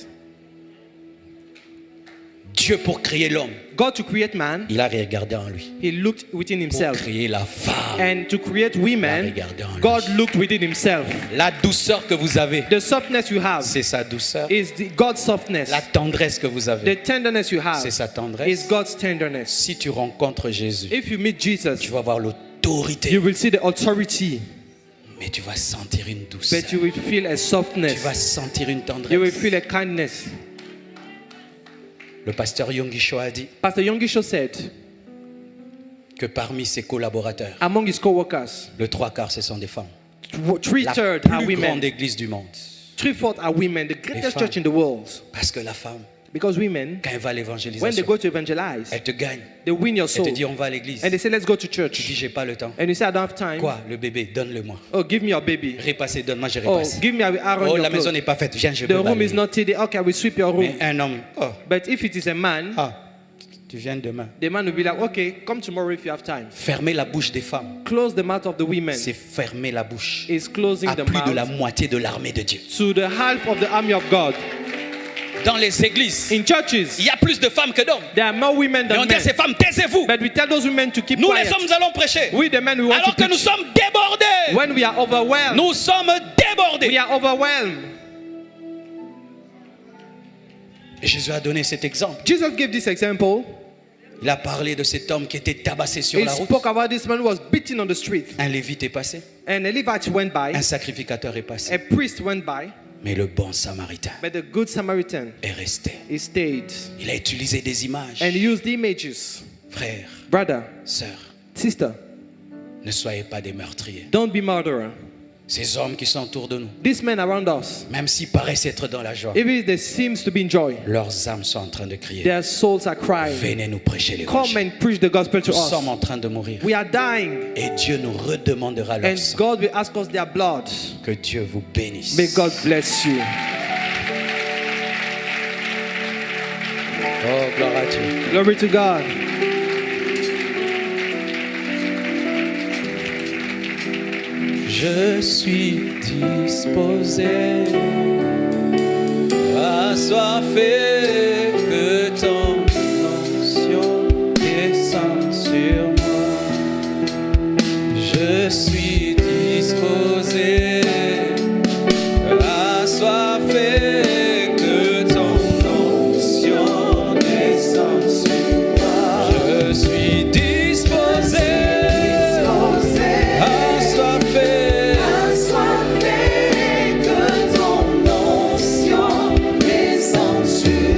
Dieu, pour créer l'homme, God to create man, il a regardé en lui. he looked within Pour himself. créer la femme, And to create women, regardé en lui. God looked within himself. La douceur que vous avez, The softness you have c'est sa douceur. is God's softness. La tendresse que vous avez, The tenderness you have c'est sa is tendresse. God's tenderness. Si tu rencontres Jésus, If you meet Jesus, tu vas voir l'autorité, you will see the authority, mais tu vas sentir une douceur. but you will feel a Tu softness. vas sentir une You will tendresse. feel a kindness. Le pasteur Yongisho a dit Pastor Yongisho said, que parmi ses collaborateurs, among his co-workers, le 3/4 ce sont des femmes. La 3/3 are plus grande women. église du monde. 3/4 are women, the greatest femmes. church in the world. Parce que la femme, Because women, quand elle va à when they l'évangélisation, go to evangelize, elle te gagne. they win your Elle te soul. dit on va à l'église. And they say, let's go to Tu dis church. j'ai pas le temps. And you say, I don't have time. Quoi? Le bébé, donne-le-moi. Oh, give me your baby. Repassez, donne-moi, je Oh, repasse. give me a iron Oh, your la maison clothes. n'est pas faite. Viens, je The peux room is balayer. not till the, okay, I will sweep your room. Mais un homme, oh, But if it is a man, tu viens demain. the man will be like, okay, come tomorrow if you have time. Fermer la bouche des femmes, Close the mouth of the women. c'est fermer la bouche Is closing à the plus de la mouth moitié de l'armée de Dieu. to the half of the army of God. Dans les églises, In churches, il y a plus de femmes que d'hommes. there are more women Mais on than dit à ces men. femmes, taisez-vous. But we tell those women to keep Nous les quiet. hommes, nous allons prêcher. We the men, we want Alors to que nous preach. sommes débordés. When we are overwhelmed, Nous sommes débordés. we are overwhelmed. Et Jésus a donné cet exemple. Jesus gave this example. Il a parlé de cet homme qui était tabassé sur He la route. spoke about this man who was beaten on the street. Un lévite est passé, And a Levite went by, un sacrificateur est passé, a priest went by, mais le bon samaritain but the good Samaritan, est resté. he stayed. Il a utilisé des images. And he used images. Frères, Brother, sœurs, sister, ne soyez pas des meurtriers. don't be murderer. Ces hommes qui sont autour de nous, These men around us, même s'ils paraissent être dans la joie, even if there seems to be in joy, leurs âmes sont en train de crier. their souls are crying. Venez nous prêcher Come l'évangile. and preach the gospel to Nous sommes us. en train de mourir. We are dying. Et Dieu nous redemandera leur And sang. God will ask us their blood. Que Dieu vous bénisse. May God bless you. Oh, gloire à Dieu. Glory to God. Je suis disposé, assoiffé, que ton onction descende sur moi. Je suis disposé, assoiffé, que ton onction descende sur moi. Je suis disposé, assoiffé. Que ton onction descende sur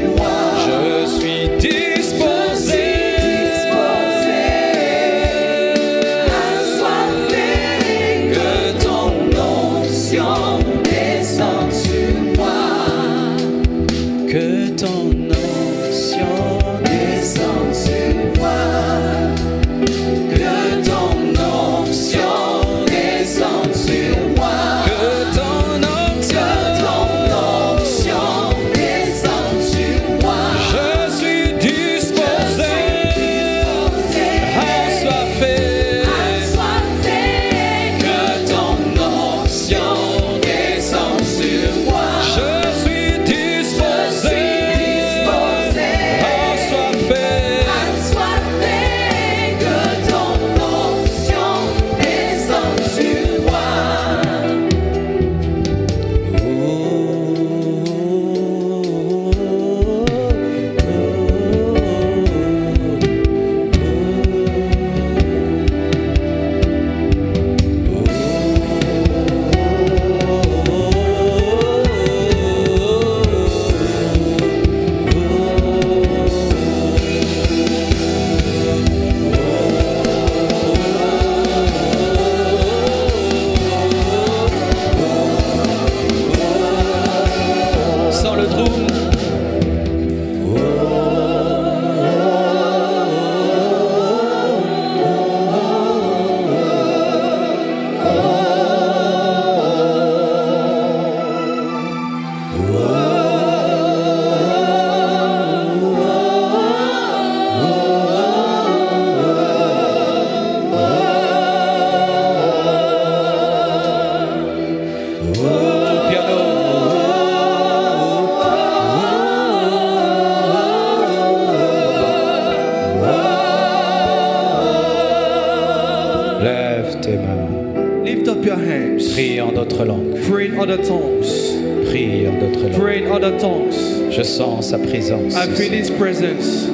other tongues. Prie en d'autres langues. Pray in other tongues. Je sens sa présence. I feel His presence.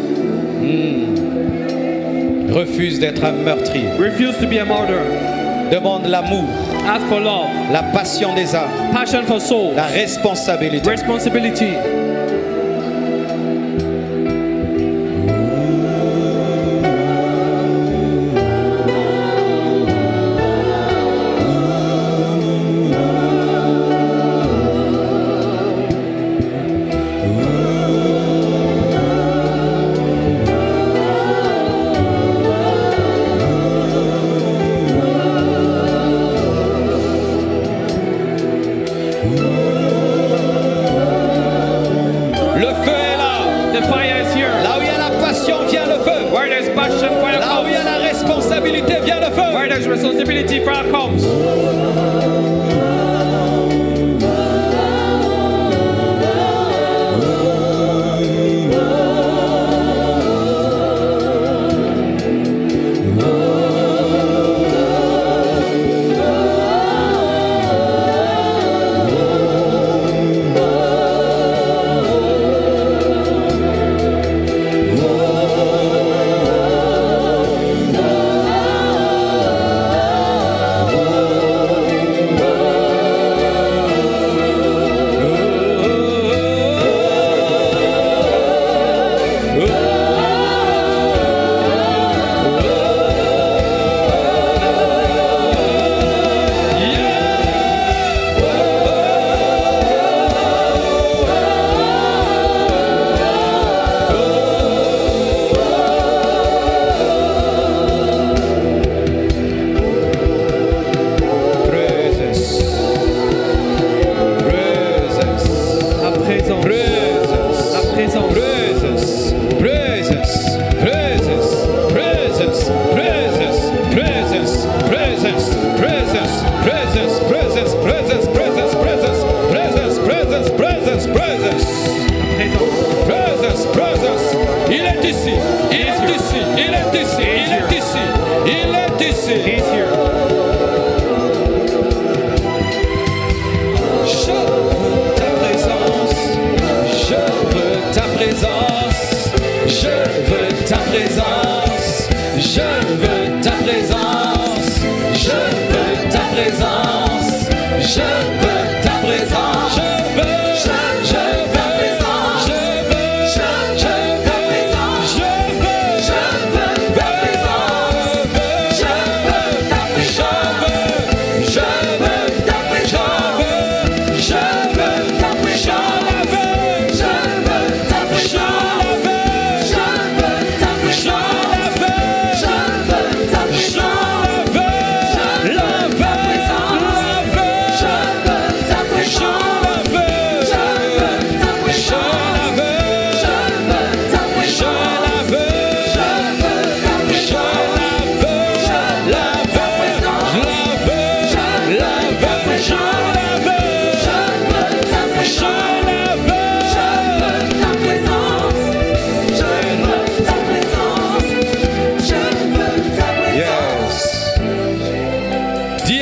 Refuse d'être un meurtrier. Refuse to be a martyr. Demande l'amour, Ask for love. la passion des âmes, Passion for souls. la responsabilité. Responsibility. Le feu est là. The fire is here. Là où il y a la passion, vient le feu. Where there's passion, fire Là où il y a comes. la responsabilité, vient le feu. Where there's responsibility, fire comes.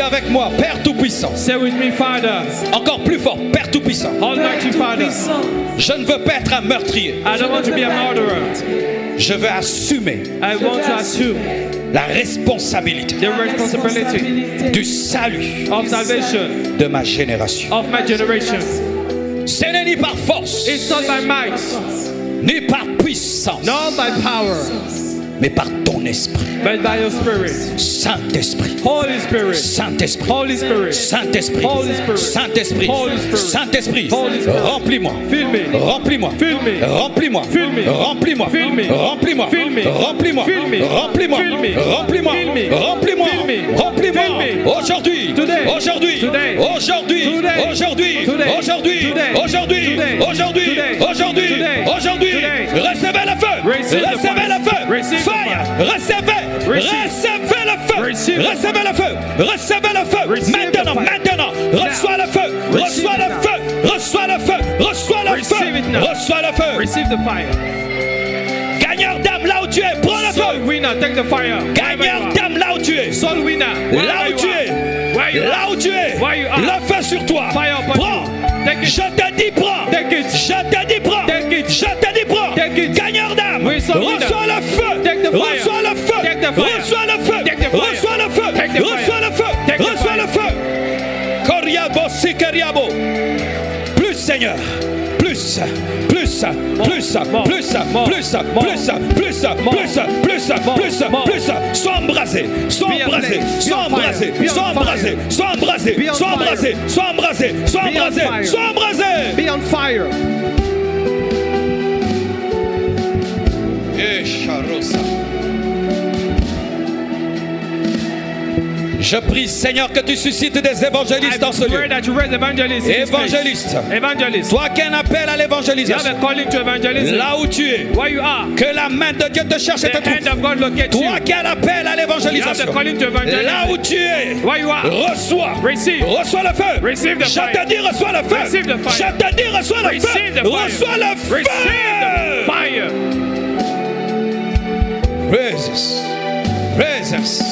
avec moi, Père Tout-Puissant. Say with me, Father. Encore plus fort, Père Tout-Puissant. Almighty Father. Je ne veux pas être un meurtrier. I don't want to be a murderer. Je veux assumer I want to assume la responsabilité the responsibility du salut of salvation de ma génération. of my generation. Ce n'est ni par force, It's not by might, ni par puissance, not by power, mais par ton esprit. but by your Spirit. Saint-Esprit. Holy Spirit. Saint-Esprit. Holy Spirit. Saint-Esprit. Holy Spirit. Saint-Esprit. Holy Spirit. Saint-Esprit. Holy Spirit. Remplis-moi. Fill me. Remplis-moi. Fill me. Remplis-moi. Fill me. Remplis-moi. Fill me. Remplis-moi. Fill me. Remplis-moi. Fill me. Remplis-moi. Fill me. Remplis-moi. Fill me. Remplis-moi. Fill me. Remplis-moi. Fill me. Aujourd'hui. Today. Aujourd'hui. Today. Aujourd'hui. Today. Aujourd'hui. Today. Aujourd'hui. Today. Aujourd'hui. Today. Aujourd'hui. Today. Aujourd'hui. Today. Aujourd'hui. Today. Recevez le feu. Receive the Recevez fire. le feu. Receive the Fire. fire. Recevez. Receive. Recevez le feu. Receive the Recevez le feu. Recevez le feu. Receive the Maintenant. fire. Maintenant. Reçois le feu. Receive Reçois it le now. feu. Reçois le feu. Reçois le Receive it feu. now. Reçois le feu. Receive the fire. Gagneur d'âme là où tu es. Prends le So feu. winner, take the fire. Gagneur d'âme là où tu es, Soul winner. là où tu es, Where you là are. où tu es, Where you are. le feu sur toi. Fire upon Prends. you. Take it. Je te dis prends. Take it. Je te dis prends. Take it. Je te dis prends. Take it. Gagneur d'âme. Oui, soul winner. Reçois le feu. Take the fire. Reçois le feu. Take the fire. Reçois le feu. Take the fire. Reçois le feu. Take the fire. Reçois le feu. Take the Reçois fire. le feu. Koriabo, plus Seigneur, plus, plus, plus, more, plus, more, plus, more, plus, plus, more, plus, plus, more, plus, more. plus, sois embrasé, sois Be on embrasé, fire. sois Be on embrasé, fire. Be on sois embrasé, fire. sois embrasé, Be on sois embrasé, fire. sois embrasé, sois Be on embrasé, fire. sois embrasé. Be on fire. Je prie, Seigneur, que tu suscites des évangélistes dans ce I pray lieu. that you raise evangelists. in this place. Évangélistes. Evangelists. Toi qui as un appel à You have l'évangélisation, a calling to evangelism. là où tu es, Where you are. que la main de Dieu te cherche et te The hand trouve. of God locate you. Toi qui as l'appel à You have l'évangélisation, the calling to evangelism. là où tu es, Where you are. reçois, Receive. reçois le feu. Receive the Je fire. te dis, reçois le feu. Receive the fire. Je te dis, reçois le Receive feu. the fire. Reçois le feu. Receive the fire. Praises. Praises.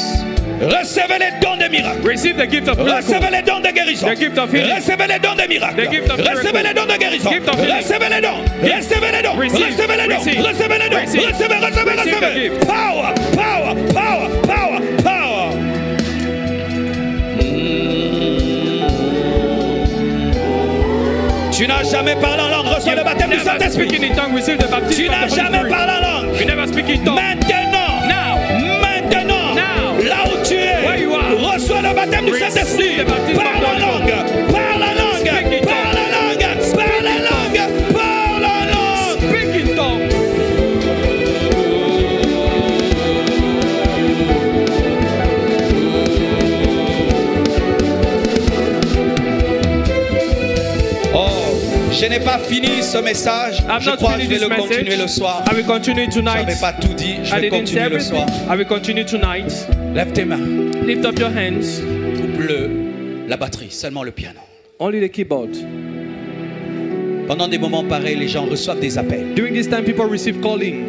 Recevez les dons des miracles. Receive the gift of miracle. Recevez les dons de guérison. The gift of healing. Recevez les dons de miracles. The gift of miracle. Recevez les dons de guérison. Gift of healing. Recevez les dons. Recevez les dons. Receive. Recevez les dons. Receive. Recevez les dons. Receive. Recevez, recevez, Receive the recevez. gift. Power, power, power, power, power. Tu n'as jamais parlé en langue. Reçois le baptême du Never Saint-Esprit. speaking in tongue. Receive the baptism Tu of n'as the Holy jamais Spirit. parlé en langue. You never speak in tongue. Maintenant, maintenant, Now. là où tu es, Where you are. reçois le baptême du Receive Saint-Esprit. the baptism of Parle the en Holy langue, parle en langue, Speak in parle en langue, parle en langue, parle en langue. Speak in tongue. Oh, je n'ai pas fini ce message. I'm Je not crois que je finished vais this le continuer message. le soir. I will continue Je tonight. n'avais pas tout dit, je I vais didn't say continuer le soir. everything. I will continue tonight. Lève tes mains, Lift up your hands. coupe la batterie, seulement le piano. Only the keyboard. Pendant des moments pareils, les gens reçoivent des appels, During this time, people receive calling,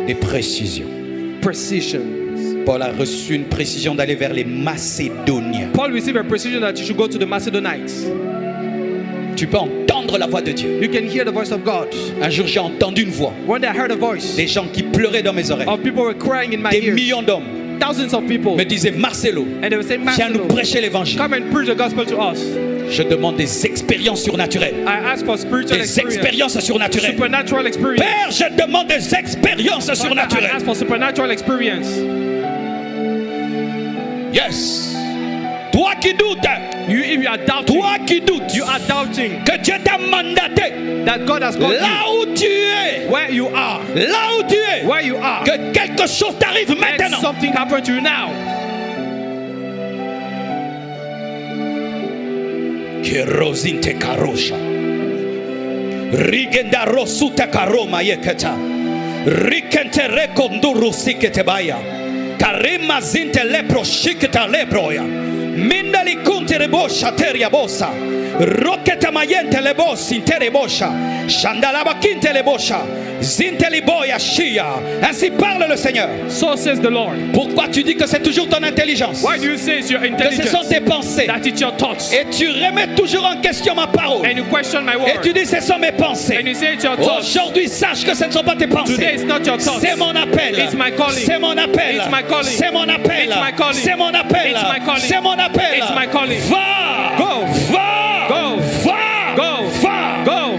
des précisions. precision. Paul a reçu une précision d'aller vers les Macédoniens. Paul received a precision that you should go to the Macedonites. Tu peux entendre la voix de Dieu. You can hear the voice of God. Un jour, j'ai entendu une voix. One day I heard a voice Des gens qui pleuraient dans mes oreilles. of people were crying in my Des ears. millions d'hommes Thousands of people. me disaient, Marcelo, And they were saying, viens nous Marcelo, prêcher l'évangile. come and preach the gospel to us. Je demande des expériences surnaturelles. I ask for spiritual Des experience. expériences surnaturelles. Supernatural experience. Père, je demande des expériences Father, I surnaturelles. ask for supernatural experience. Yes. Toi qui doutes, If you are doubting, toi qui doutes you are doubting que Dieu t'a mandaté that God has called là où tu es, you. Where you are. là où tu es, Where you are. que quelque chose t'arrive Let maintenant. something happen to you now. Kerosinte karosha. Rigenda rosuta karoma yeketa. Rikente rekonduru sikete baya. Karima zinte lepro shiketa lebroya. Mindali kunte rebosha teria bosa. Roketa mayente lebos intere bosha. Shandalaba kinte lebosha. Zinte liboya shia. Ainsi parle le Seigneur. So says the Lord. Pourquoi tu dis que c'est toujours ton intelligence? Why do you say it's your Que ce sont intelligence? tes pensées. That it's your thoughts. Et tu remets toujours en question ma parole. And you question my Et word. tu dis ce sont mes And pensées. you say it's your thoughts. Aujourd'hui, sache que ce ne sont pas tes Today pensées. it's not your thoughts. C'est mon appel. It's my calling. C'est mon appel. It's my calling. C'est mon appel. It's my calling. C'est mon appel. It's my calling. C'est mon appel. It's my calling. Va. Go. Va. Go. Va. Go. Va. Go.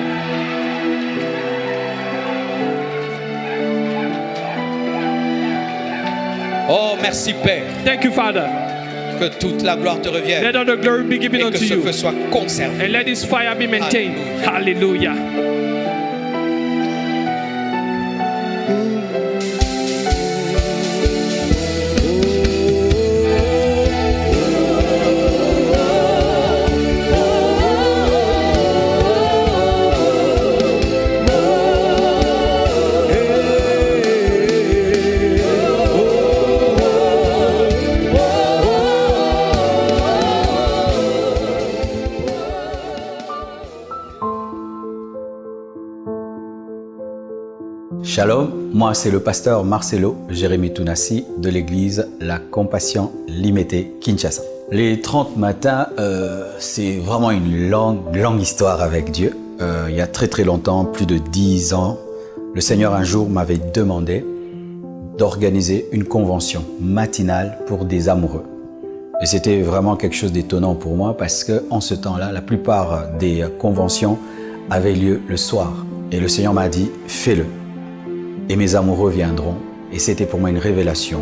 Oh, merci Père. Thank you, Father. Que toute la gloire te revienne. Let all the glory be given Et que unto ce you. feu soit conservé. And let this fire be maintained. Hallelujah. Shalom, Moi, c'est le pasteur Marcelo Jérémy Tounassi de l'église La Compassion Limitée Kinshasa. Les 30 matins, c'est vraiment une longue histoire avec Dieu. Il y a très longtemps, plus de 10 ans, le Seigneur un jour m'avait demandé d'organiser une convention matinale pour des amoureux. Et c'était vraiment quelque chose d'étonnant pour moi parce qu'en ce temps-là, la plupart des conventions avaient lieu le soir. Et le Seigneur m'a dit, fais-le. Et mes amoureux viendront. Et c'était pour moi une révélation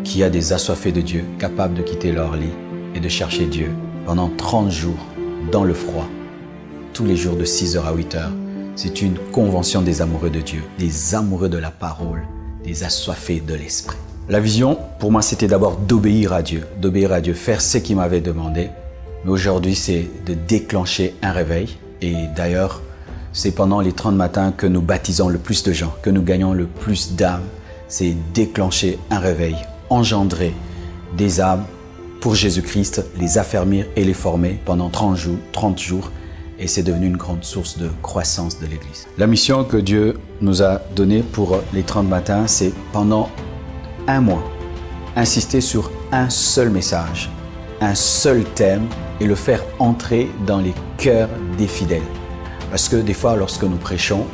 qu'il y a des assoiffés de Dieu capables de quitter leur lit et de chercher Dieu pendant 30 jours dans le froid, tous les jours de 6h à 8h. C'est une convention des amoureux de Dieu, des amoureux de la parole, des assoiffés de l'esprit. La vision, pour moi, c'était d'abord d'obéir à Dieu, faire ce qu'il m'avait demandé. Mais aujourd'hui, c'est de déclencher un réveil. Et d'ailleurs, c'est pendant les 30 matins que nous baptisons le plus de gens, que nous gagnons le plus d'âmes. C'est déclencher un réveil, engendrer des âmes pour Jésus-Christ, les affermir et les former pendant 30 jours. Et c'est devenu une grande source de croissance de l'Église. La mission que Dieu nous a donnée pour les 30 matins, c'est pendant un mois, insister sur un seul message, un seul thème et le faire entrer dans les cœurs des fidèles. Parce que des fois, lorsque nous prêchons,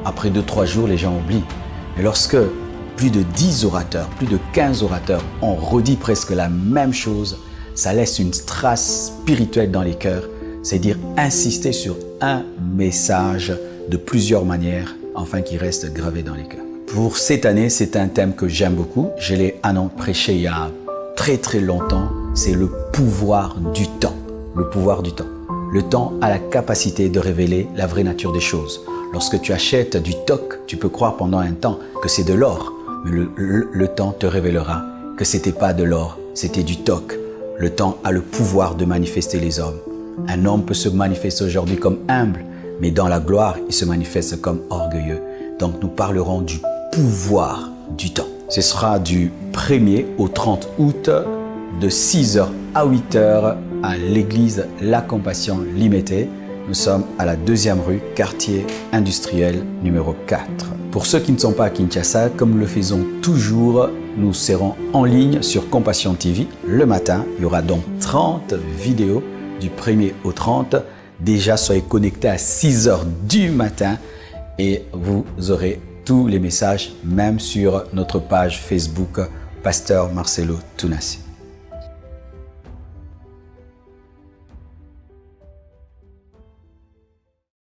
après 2-3 jours, les gens oublient. Mais lorsque plus de 10 orateurs, plus de 15 orateurs ont redit presque la même chose, ça laisse une trace spirituelle dans les cœurs. C'est-à-dire insister sur un message de plusieurs manières, afin qu'il reste gravé dans les cœurs. Pour cette année, c'est un thème que j'aime beaucoup. Je l'ai prêché il y a très longtemps. C'est le pouvoir du temps. Le pouvoir du temps. Le temps a la capacité de révéler la vraie nature des choses. Lorsque tu achètes du toc, tu peux croire pendant un temps que c'est de l'or. Mais le temps te révélera que c'était pas de l'or, c'était du toc. Le temps a le pouvoir de manifester les hommes. Un homme peut se manifester aujourd'hui comme humble, mais dans la gloire, il se manifeste comme orgueilleux. Donc nous parlerons du pouvoir du temps. Ce sera du 1er au 30 août, de 6h à 8h à l'église La Compassion Limitée. Nous sommes à la 2e rue, quartier industriel numéro 4. Pour ceux qui ne sont pas à Kinshasa, comme nous le faisons toujours, nous serons en ligne sur Compassion TV le matin. Il y aura donc 30 vidéos du 1er au 30. Déjà, soyez connectés à 6h du matin et vous aurez tous les messages, même sur notre page Facebook, Pasteur Marcelo Tounassi.